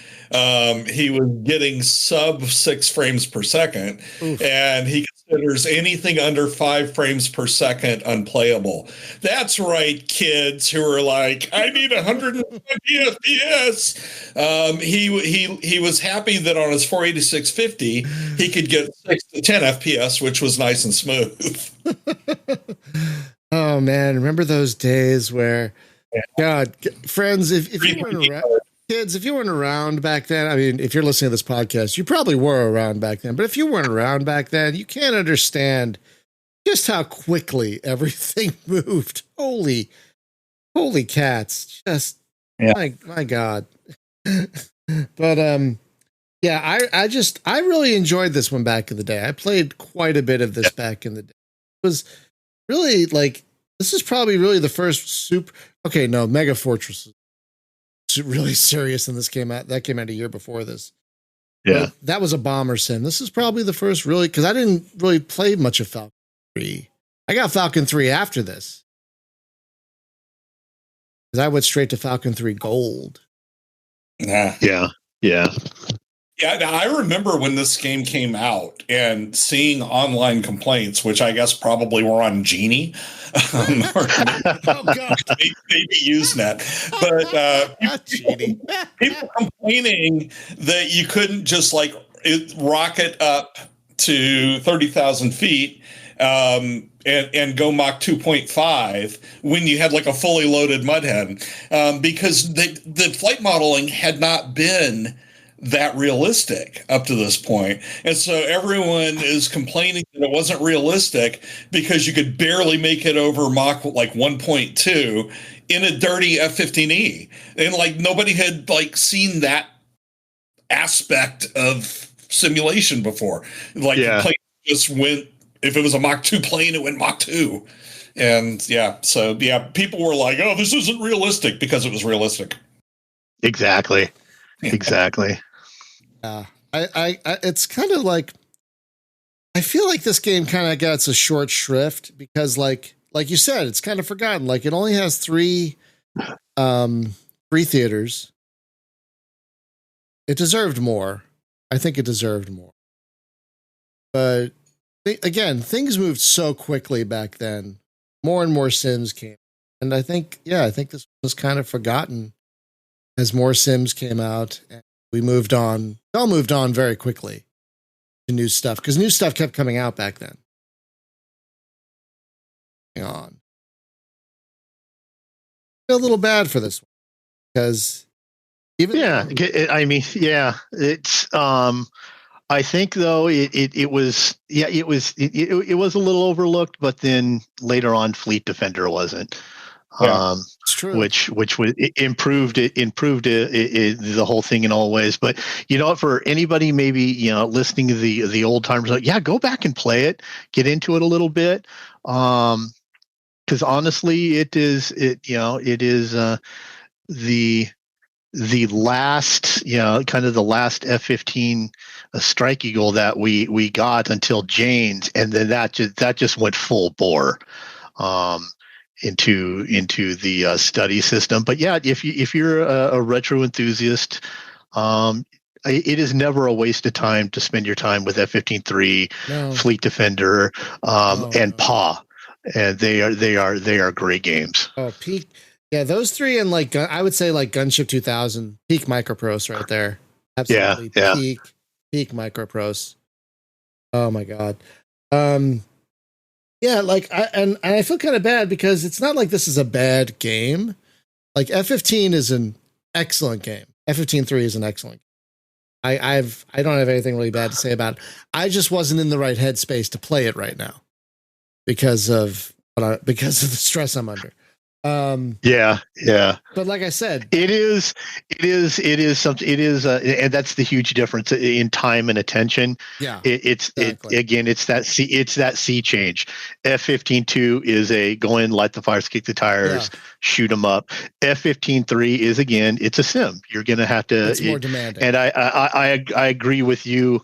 he was getting sub 6 frames per second. Oof. And he considers anything under 5 frames per second unplayable. That's right, kids who are like, I need 120 FPS. He was happy that on his 486-50 he could get 6 to 10 FPS, which was nice and smooth. Oh man, remember those days where, God, friends, if you weren't around, kids, if you weren't around back then, I mean, if you're listening to this podcast, you probably were around back then, but if you weren't around back then, you can't understand just how quickly everything moved. Holy cats. Just, my God. But, I really enjoyed this one back in the day. I played quite a bit of this back in the day. It was really this is probably really the first Mega Fortress was really serious, and this came out a year before this. Yeah. But that was a bomber sim. This is probably the first really, because I didn't really play much of Falcon 3. I got Falcon 3 after this, because I went straight to Falcon 3 Gold. Yeah. Yeah, now I remember when this game came out and seeing online complaints, which I guess probably were on Genie, or maybe Usenet, but people complaining that you couldn't just rocket up to 30,000 feet and go Mach 2.5 when you had a fully loaded Mudhen, because the flight modeling had not been that realistic up to this point. And so everyone is complaining that it wasn't realistic because you could barely make it over Mach like 1.2 in a dirty F-15E. And like nobody had like seen that aspect of simulation before. Like the plane just went, if it was a Mach 2 plane, it went Mach 2. And so people were like, oh, this isn't realistic because it was realistic. Exactly. I it's kind of like, I feel like this game kind of gets a short shrift because like you said, it's kind of forgotten. Like it only has three theaters. It deserved more. I think it deserved more. But again, things moved so quickly back then. More and more Sims came. And I think this was kind of forgotten as more Sims came out and we moved on. We all moved on very quickly to new stuff because new stuff kept coming out back then. Hang on. I feel a little bad for this one because even it's I think though it was a little overlooked, but then later on Fleet Defender wasn't. It's true. Which was improved the whole thing in all ways. But for anybody maybe listening to the old timers, like, go back and play it, get into it a little bit, because honestly, it is the last kind of the last F-15 Strike Eagle that we got until Jane's, and then that just went full bore. Into the study system. But if you're a retro enthusiast, it is never a waste of time to spend your time with F-15-3, Fleet Defender, and PAW. And they are great games. Oh, peak. Yeah, those three and like I would say like Gunship 2000, peak MicroProse right there. Absolutely. Peak MicroProse. Oh my God. Yeah, like I feel kind of bad because it's not like this is a bad game. Like F-15 is an excellent game. F-15-3 is an excellent game. I don't have anything really bad to say about it. I just wasn't in the right headspace to play it right now because of the stress I'm under. But like I said, it is something. It is, and that's the huge difference in time and attention. Yeah, it's that sea change. F-15-2 is a go in, light the fires, kick the tires, shoot them up. F-15-3 is it's a sim. You're going to have to. It's more demanding. And I agree with you,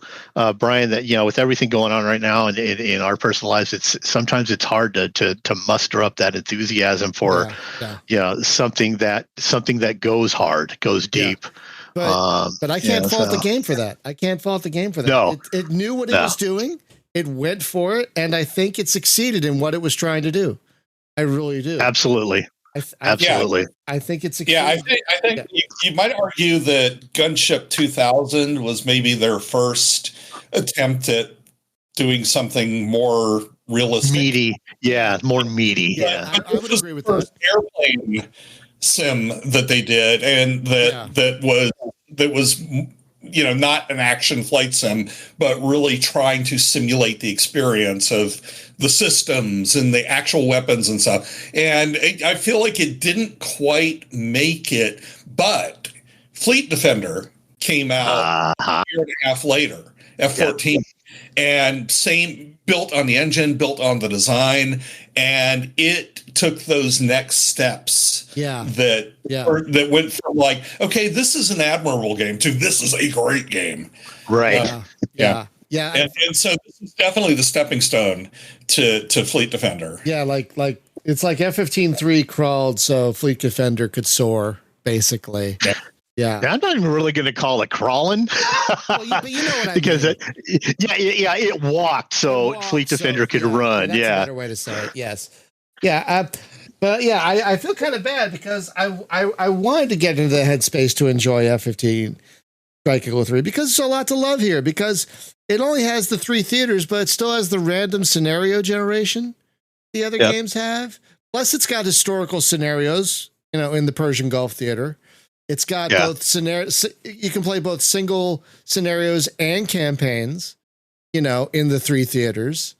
Brian, that with everything going on right now and in our personal lives, sometimes it's hard to muster up that enthusiasm for. Something that goes hard, goes deep. But I can't fault the game for that. No. It knew what it was doing. It went for it, and I think it succeeded in what it was trying to do. I really do. Absolutely. Absolutely. I think it succeeded. Yeah, I think you might argue that Gunship 2000 was maybe their first attempt at doing something more realistic. Meaty. Yeah, more meaty. Yeah. I would agree with that. Airplane sim that they did, and that was not an action flight sim, but really trying to simulate the experience of the systems and the actual weapons and stuff. And I feel like it didn't quite make it, but Fleet Defender came out a year and a half later, F-14. Yep. And same, built on the engine, built on the design, and it took those next steps that went from like, okay, this is an admirable game to this is a great game. Right. Yeah. And so this is definitely the stepping stone to Fleet Defender. Yeah, like it's like F-15-3 crawled so Fleet Defender could soar, basically. Yeah, I'm not even really going to call it crawling. Well, but you know what I because mean. It walked so Fleet Defender could run. That's a better way to say it. Yes. Yeah. But yeah, I feel kind of bad because I wanted to get into the headspace to enjoy F-15 Strike Eagle 3 because there's a lot to love here because it only has the 3 theaters, but it still has the random scenario generation the other games have. Plus, it's got historical scenarios, in the Persian Gulf Theater. It's got both scenarios. You can play both single scenarios and campaigns, in the 3 theaters.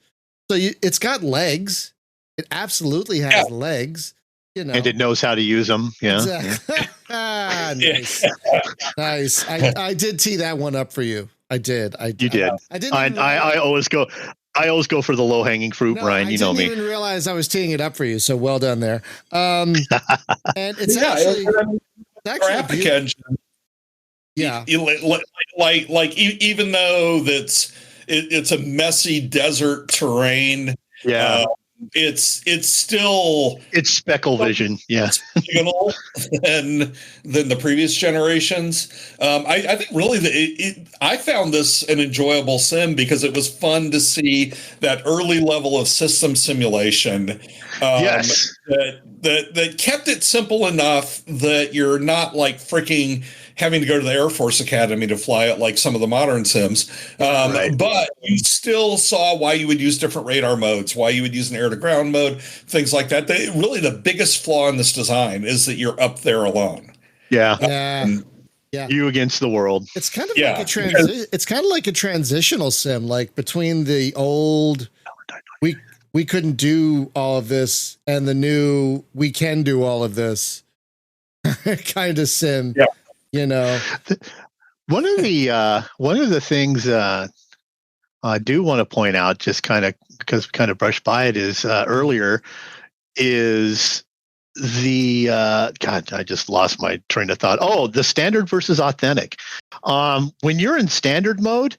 So it's got legs. It absolutely has legs, And it knows how to use them. Yeah. Exactly. Nice. Nice. I did tee that one up for you. I did. You did. I didn't. I always go for the low hanging fruit, Brian. You know me. I didn't even realize I was teeing it up for you. So well done there. And it's actually graphic engine. Yeah. Even though it's a messy desert terrain. Yeah. It's still speckle vision, than the previous generations. I think really I found this an enjoyable sim because it was fun to see that early level of system simulation. That kept it simple enough that you're not like freaking having to go to the Air Force Academy to fly it like some of the modern sims. But you still saw why you would use different radar modes, why you would use an air-to-ground mode, things like that. Really, the biggest flaw in this design is that you're up there alone. Yeah. You against the world. It's kind of like it's kind of like a transitional sim, like between the old we couldn't do all of this and the new we can do all of this kind of sim. One of the things I do want to point out, just kind of because we kind of brushed by it, is earlier is the God, I just lost my train of thought. Oh, the standard versus authentic. When you're in standard mode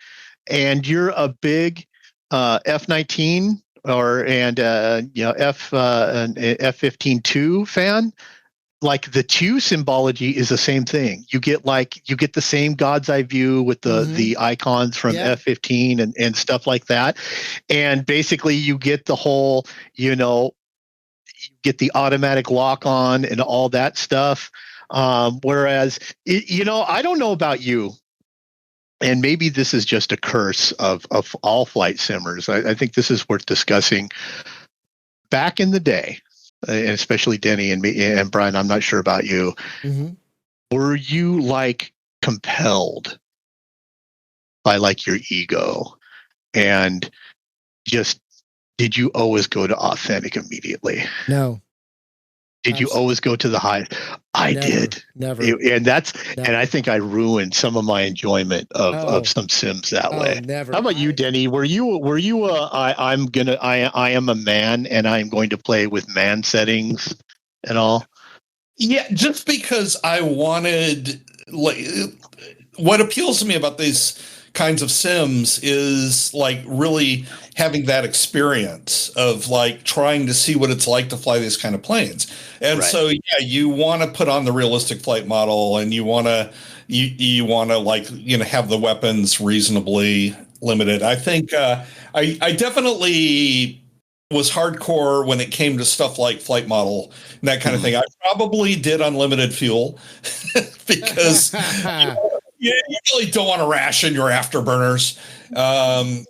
and you're a big F-19 F-15 2 fan, like the 2 symbology is the same thing. You get the same God's eye view with the icons from F-15 and stuff like that. And basically you get the whole, you get the automatic lock on and all that stuff. Whereas, I don't know about you, and maybe this is just a curse of all flight simmers. I think this is worth discussing. Back in the day, and especially Denny and me and Brian, I'm not sure about you. Were you like compelled by like your ego, and just did you always go to authentic immediately? No. Did you always go to the high? I did. Never. And I think I ruined some of my enjoyment of some sims that way. Never. How about you, Denny? Were you I am a man and I'm going to play with man settings and all? Yeah, just because I wanted, like, what appeals to me about these kinds of sims is like really having that experience of like trying to see what it's like to fly these kind of planes. And so, you want to put on the realistic flight model, and you want to like, have the weapons reasonably limited. I think I definitely was hardcore when it came to stuff like flight model and that kind of thing. I probably did unlimited fuel because you really don't want to ration your afterburners. And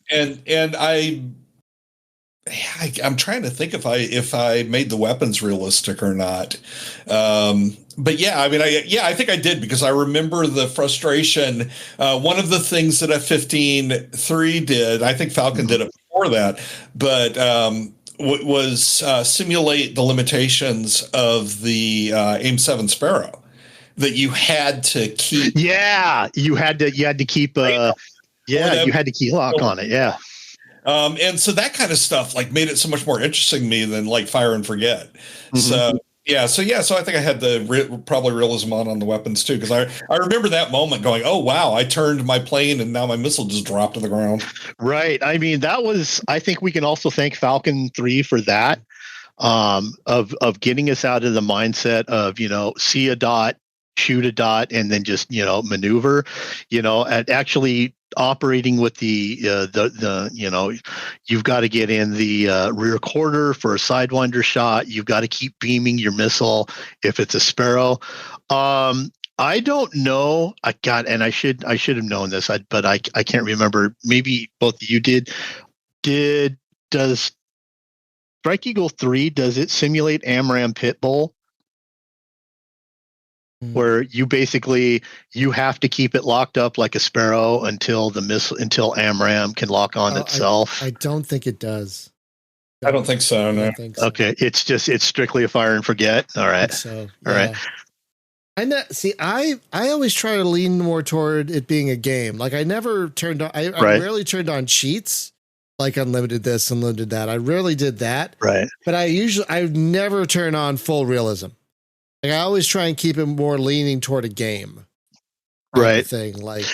I'm trying to think if I made the weapons realistic or not. But I think I did, because I remember the frustration. One of the things that F-15 3 did, I think Falcon did it before that, but was simulate the limitations of the AIM-7 Sparrow. That you had to keep. Yeah, you had to keep. You had to key lock on it. Yeah. And so that kind of stuff like made it so much more interesting to me than like fire and forget. So I think I had the probably realism on the weapons too, because I remember that moment going, oh wow, I turned my plane and now my missile just dropped to the ground. Right. I mean, I think we can also thank Falcon 3 for that, of getting us out of the mindset of see a dot, shoot a dot, and then just maneuver, at actually operating with the you've got to get in the rear quarter for a sidewinder shot. You've got to keep beaming your missile if it's a Sparrow. I don't know. I should have known this, but I can't remember. Maybe both of you did. Does Strike Eagle 3, does it simulate AMRAAM Pit Bull? where you basically you have to keep it locked up like a sparrow until until AMRAAM can lock on itself. I don't think it does. I don't think so. No. Okay, it's strictly a fire and forget. All right. So all right. I know. See, I always try to lean more toward it being a game. Like I never turned on. I rarely turned on cheats, like unlimited this, unlimited that. I rarely did that. Right. But I never turn on full realism. Like I always try and keep it more leaning toward a game. Right. Thing like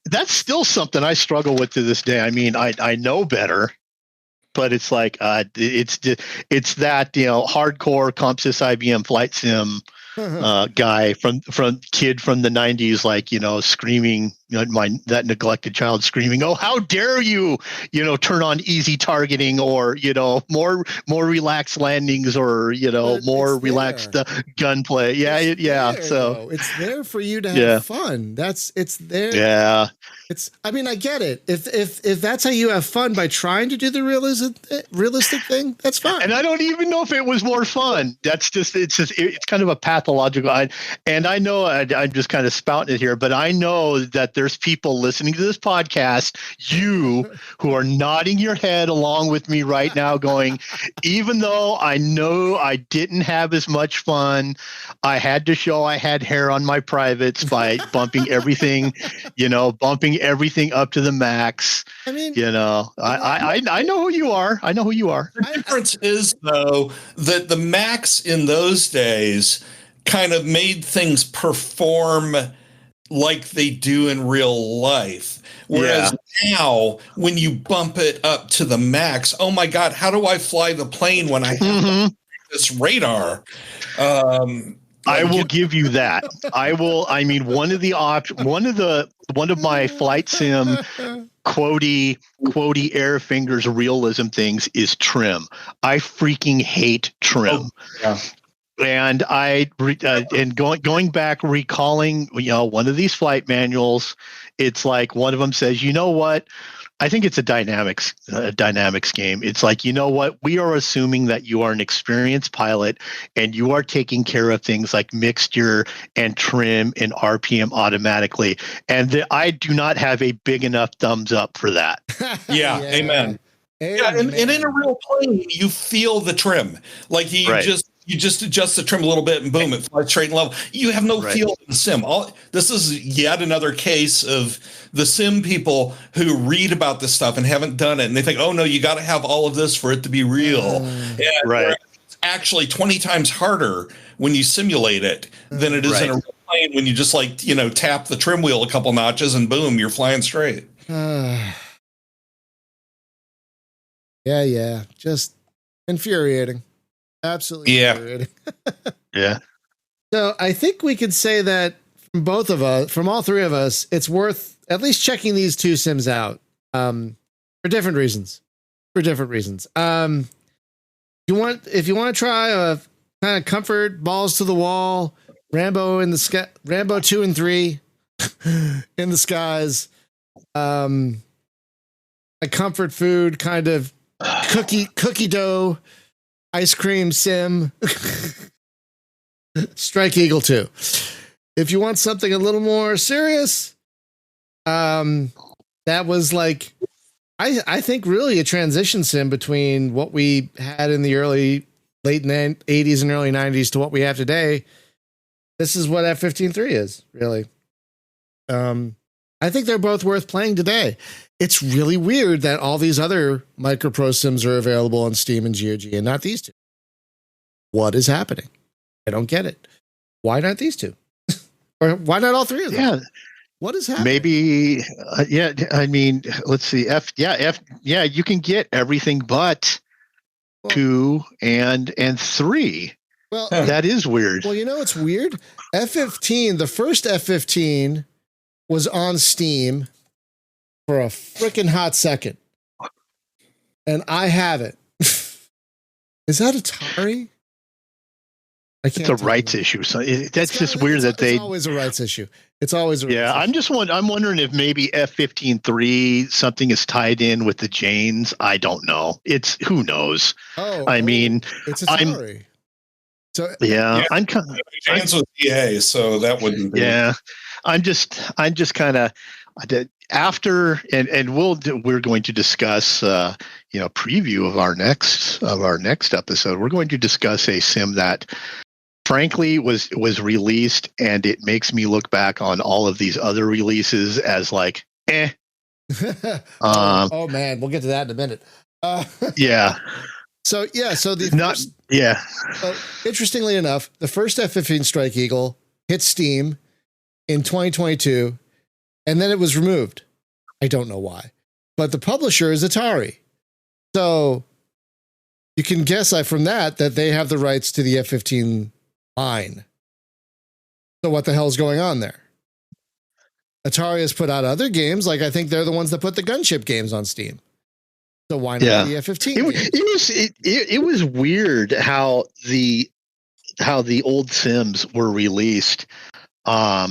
that's still something I struggle with to this day. I mean, I know better, but it's like it's that hardcore CompSys IBM flight sim guy from kid from the 90s, like screaming, that neglected child screaming, "Oh, how dare you turn on easy targeting, or more relaxed landings, or more relaxed gunplay." So it's there for you to have fun. It's there. I mean, I get it. If that's how you have fun by trying to do the realistic thing, that's fine. And I don't even know if it was more fun. That's it's kind of a pathological. And I know I'm just kind of spouting it here, but I know that there's people listening to this podcast, you who are nodding your head along with me right now, going, even though I know I didn't have as much fun, I had to show I had hair on my privates by bumping everything, bumping everything up to the max. I mean, I know who you are. I know who you are. The difference is, though, that the max in those days kind of made things perform like they do in real life. Whereas now, when you bump it up to the max, oh my God, how do I fly the plane when I have this radar? I will give you that. I mean, one of my flight sim quotey air fingers realism things is trim. I freaking hate trim. And going back, recalling, one of these flight manuals, it's like one of them says, you know what? I think it's a dynamics game. It's like, you know what? We are assuming that you are an experienced pilot and you are taking care of things like mixture and trim and RPM automatically. And I do not have a big enough thumbs up for that. Amen. And in a real plane, you feel the trim. Like you just adjust the trim a little bit and boom, it flies straight and level. You have no feel in the sim. This is yet another case of the sim people who read about this stuff and haven't done it. And they think, oh no, you got to have all of this for it to be real. It's actually 20 times harder when you simulate it than it is in a real plane when you just tap the trim wheel a couple notches and boom, you're flying straight. Just infuriating. Absolutely infuriating. So I think we could say that from both of us, from all three of us, it's worth at least checking these two sims out for different reasons. If you want to try a kind of comfort, balls to the wall, Rambo in the sky, Rambo 2 and 3 in the skies, a comfort food kind of cookie dough ice cream sim, Strike Eagle 2. If you want something a little more serious, that was like, I think really a transition sim between what we had in the late 80s and early 90s to what we have today. This is what F-15-3 is, really. I think they're both worth playing today. It's really weird that all these other MicroProse sims are available on Steam and GOG and not these two. What is happening? I don't get it. Why not these two? Or why not all three of them? Yeah. What is happening? Maybe, I mean, let's see. You can get everything but 2 and 3. Well, that is weird. Well, it's weird. F-15, the first F-15 was on Steam for a freaking hot second. And I have it. Is that Atari? It's a rights issue. So that's just weird that it's always a rights issue. It's always a rights issue. I'm wondering if maybe F-15-3 something is tied in with the Janes. I don't know. Who knows? It's Atari. So yeah, I'm kind of fans with EA, so that wouldn't be. Yeah, I'm just kind of after, and we're going to discuss, preview of our next episode. We're going to discuss a sim that, frankly, was released, and it makes me look back on all of these other releases as like, eh. Oh man, we'll get to that in a minute. Yeah. So interestingly enough, the first F-15 Strike Eagle hit Steam in 2022, and then it was removed. I don't know why, but the publisher is Atari. So you can guess from that they have the rights to the F-15 line. So what the hell's going on there? Atari has put out other games, like I think they're the ones that put the gunship games on Steam. So why not the F-15? It was weird how the old Sims were released. There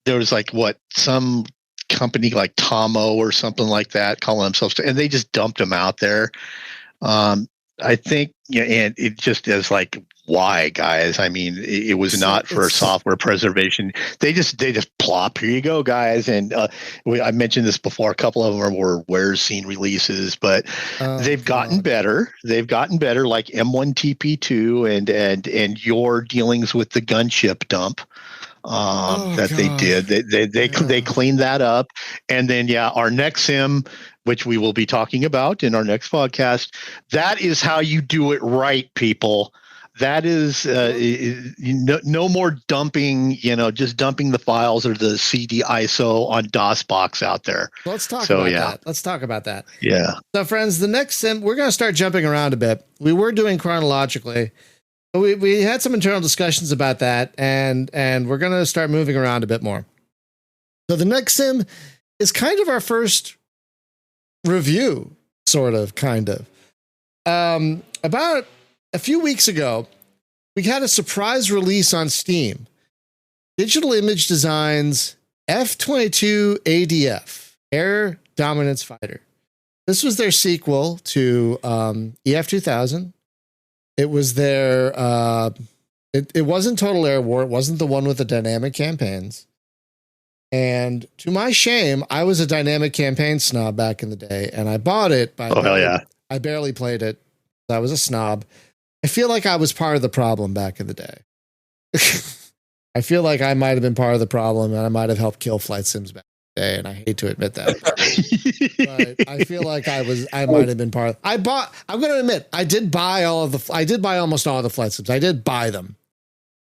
was like some company like Tomo or something like that calling themselves, and they just dumped them out there. I think, and it just is like, why, guys? I mean, it was not for software preservation. They just plop, here you go, guys. And I mentioned this before. A couple of them were Where's Scene releases, but they've gotten better. They've gotten better, like M1TP2 and your dealings with the gunship dump. They did. They cleaned that up, and then our next sim, which we will be talking about in our next podcast, that is how you do it right, people. That is no more dumping, just dumping the files or the CD ISO on DOSBox out there. Let's talk about that. Let's talk about that. Yeah. So, friends, the next sim, we're going to start jumping around a bit. We were doing chronologically. We had some internal discussions about that, and we're going to start moving around a bit more. So the next sim is kind of our first review, kind of. About a few weeks ago, we had a surprise release on Steam. Digital Image Designs F-22 ADF, Air Dominance Fighter. This was their sequel to EF-2000. It was their, it wasn't Total Air War. It wasn't the one with the dynamic campaigns. And to my shame, I was a dynamic campaign snob back in the day, and I bought it. But hell yeah. I barely played it. I was a snob. I feel like I was part of the problem back in the day. I feel like I might have been part of the problem, and I might have helped kill flight sims back in the day, and I hate to admit that. But I feel like I might have been part of. I'm going to admit, I did buy almost all of the flight sims. I did buy them.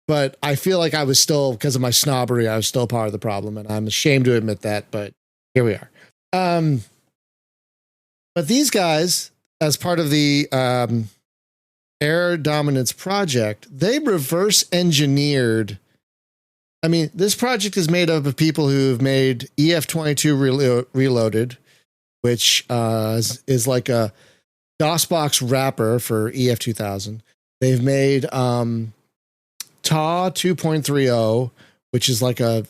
But I feel like I was still, because of my snobbery, I was still part of the problem, and I'm ashamed to admit that, but here we are. But these guys, as part of the Air Dominance project, they reverse engineered. I mean, this project is made up of people who've made EF-22 Reloaded, which is like a DOSBox wrapper for EF-2000. They've made TA 2.30, which is like a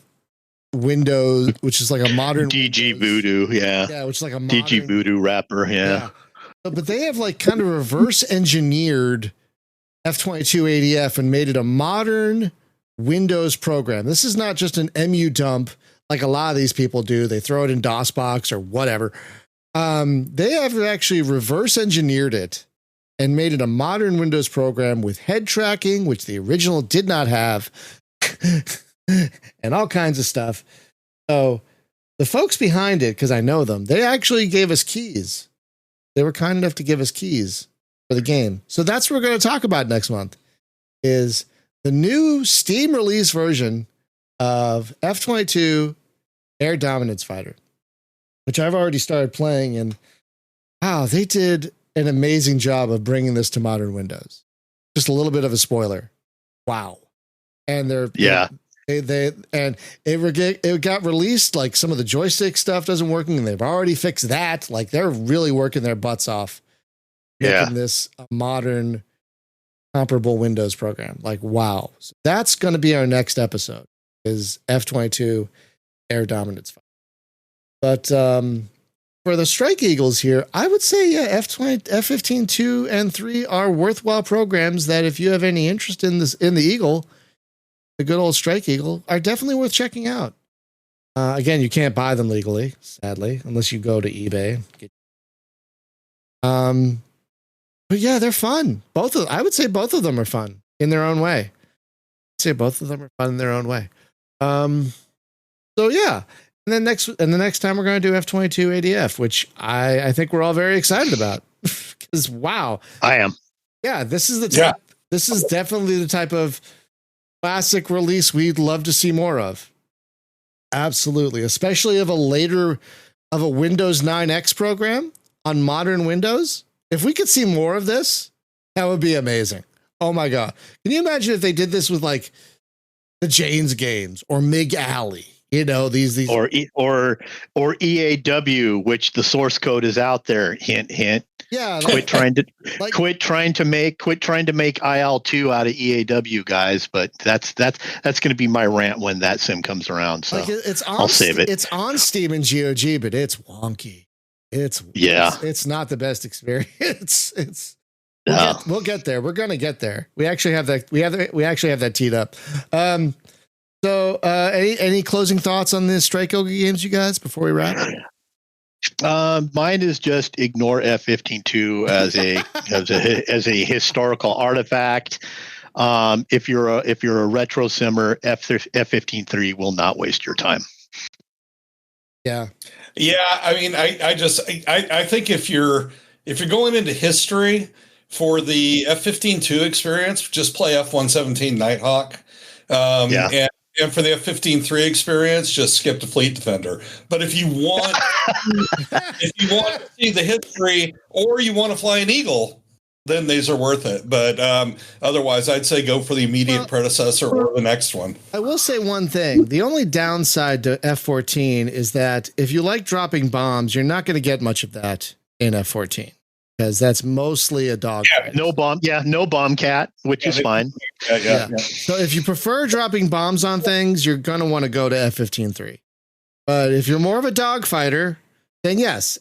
Windows, which is like a modern DG Voodoo, yeah, which is like a modern, DG Voodoo wrapper, yeah. But they have like kind of reverse engineered F-22 ADF and made it a modern Windows program. This is not just an MU dump like a lot of these people do. They throw it in DOSBox or whatever. They have actually reverse engineered it and made it a modern Windows program with head tracking, which the original did not have, and all kinds of stuff. So the folks behind it, because I know them, they actually gave us keys. They were kind enough to give us keys for the game. So that's what we're going to talk about next month, is the new Steam release version of F-22 Air Dominance Fighter, which I've already started playing, and wow, they did an amazing job of bringing this to modern Windows. Just a little bit of a spoiler. Wow. And it got released, like some of the joystick stuff doesn't working, and they've already fixed that. Like they're really working their butts off making this a modern comparable Windows program. Like, wow. So that's going to be our next episode, is F-22 Air Dominance Fighter. But for the Strike Eagles here, I would say, yeah, F-15 2 and 3 are worthwhile programs that if you have any interest in the Eagle, the good old Strike Eagle, are definitely worth checking out. Again, you can't buy them legally, sadly, unless you go to eBay. But yeah, they're fun. I would say both of them are fun in their own way. So yeah. And then the next time we're going to do F-22 ADF, which I think we're all very excited about. Because wow. I am. Yeah, this is the type. Yeah. This is definitely the type of classic release we'd love to see more of. Absolutely, especially of a Windows 9X program on modern Windows. If we could see more of this, that would be amazing. Oh my God. Can you imagine if they did this with like the Jane's games or Mig Alley? You know, these or EAW, which the source code is out there. Hint, hint. Yeah. Quit trying to make IL2 out of EAW, guys. But that's going to be my rant when that sim comes around. So I'll save it. It's on Steam and GOG, but it's wonky. It's not the best experience. We'll get there. We're going to get there. We actually have that. We actually have that teed up. So, any closing thoughts on the Strike Eagle games, you guys, before we wrap? Mine is just ignore F-15-2 as a historical artifact. If you're a retro simmer, F-15-3 will not waste your time. Yeah. I mean, I think if you're going into history for the F-15-2 experience, just play F-117 Nighthawk. And for the F-15-3 experience, just skip to Fleet Defender. But if you want to see the history or you want to fly an Eagle, then these are worth it. But otherwise, I'd say go for the immediate predecessor or the next one. I will say one thing. The only downside to F-14 is that if you like dropping bombs, you're not going to get much of that in F-14. Because that's mostly a dog. Yeah, no bomb. Yeah, no bomb cat, which is fine. Yeah. So if you prefer dropping bombs on things, you're going to want to go to F-15-3. But if you're more of a dogfighter, then yes,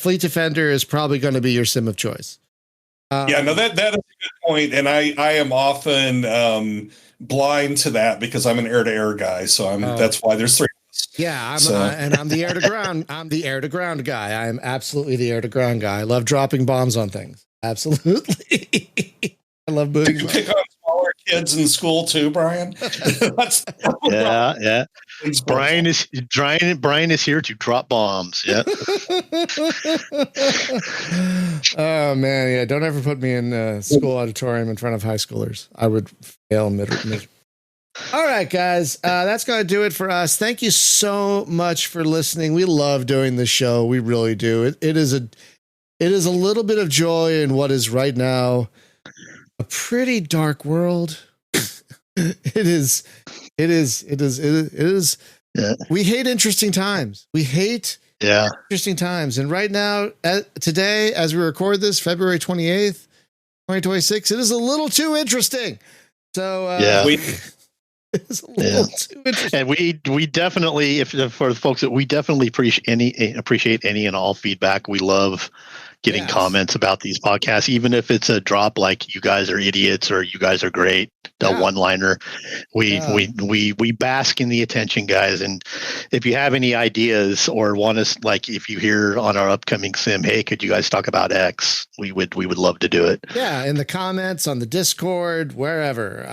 Fleet Defender is probably going to be your sim of choice. That is a good point, and I am often blind to that because I'm an air-to-air guy. So that's why there's three. Yeah, I'm the air to ground. I'm the air to ground guy. I'm absolutely the air to ground guy. I love dropping bombs on things. Absolutely. I love moving. You pick on smaller kids in school too, Brian. Yeah. Brian is here to drop bombs. Yeah. Oh man, yeah. Don't ever put me in a school auditorium in front of high schoolers. I would fail miserably. All right, guys, that's going to do it for us. Thank you so much for listening. We love doing this show. We really do. It is a little bit of joy in what is right now a pretty dark world. It is. Yeah. We hate interesting times. Interesting times. And right now, today, as we record this, February 28th, 2026, it is a little too interesting. So, it's a little too interesting. And we definitely, for the folks that we definitely appreciate any and all feedback. We love getting comments about these podcasts, even if it's a drop like "you guys are idiots" or "you guys are great," one-liner. We bask in the attention, guys. And if you have any ideas or want us, like if you hear on our upcoming sim, hey, could you guys talk about X? We would love to do it. Yeah, in the comments on the Discord, wherever.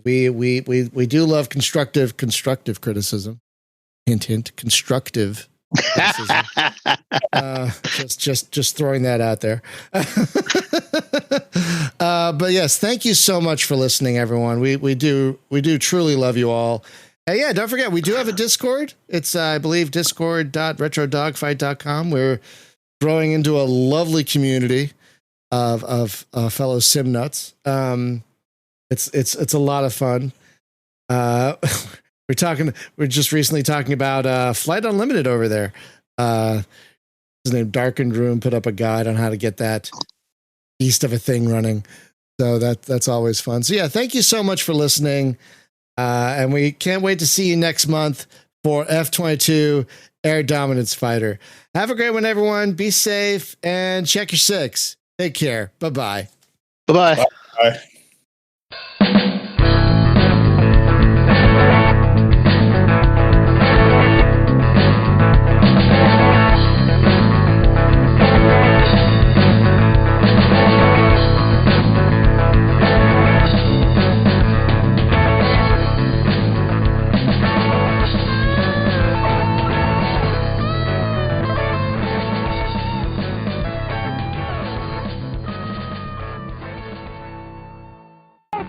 We do love constructive criticism. Hint, hint, constructive. Just throwing that out there. But yes, thank you so much for listening, everyone. We do truly love you all. Hey, don't forget, we do have a Discord. It's I believe discord.retrodogfight.com. We're growing into a lovely community of fellow sim nuts. It's a lot of fun. We're just recently talking about Flight Unlimited over there. His name Darkened Room put up a guide on how to get that beast of a thing running. So that's always fun. So yeah, thank you so much for listening. And we can't wait to see you next month for F-22 air dominance fighter. Have a great one, everyone. Be safe and check your six. Take care. Bye-bye. Bye-bye. Bye.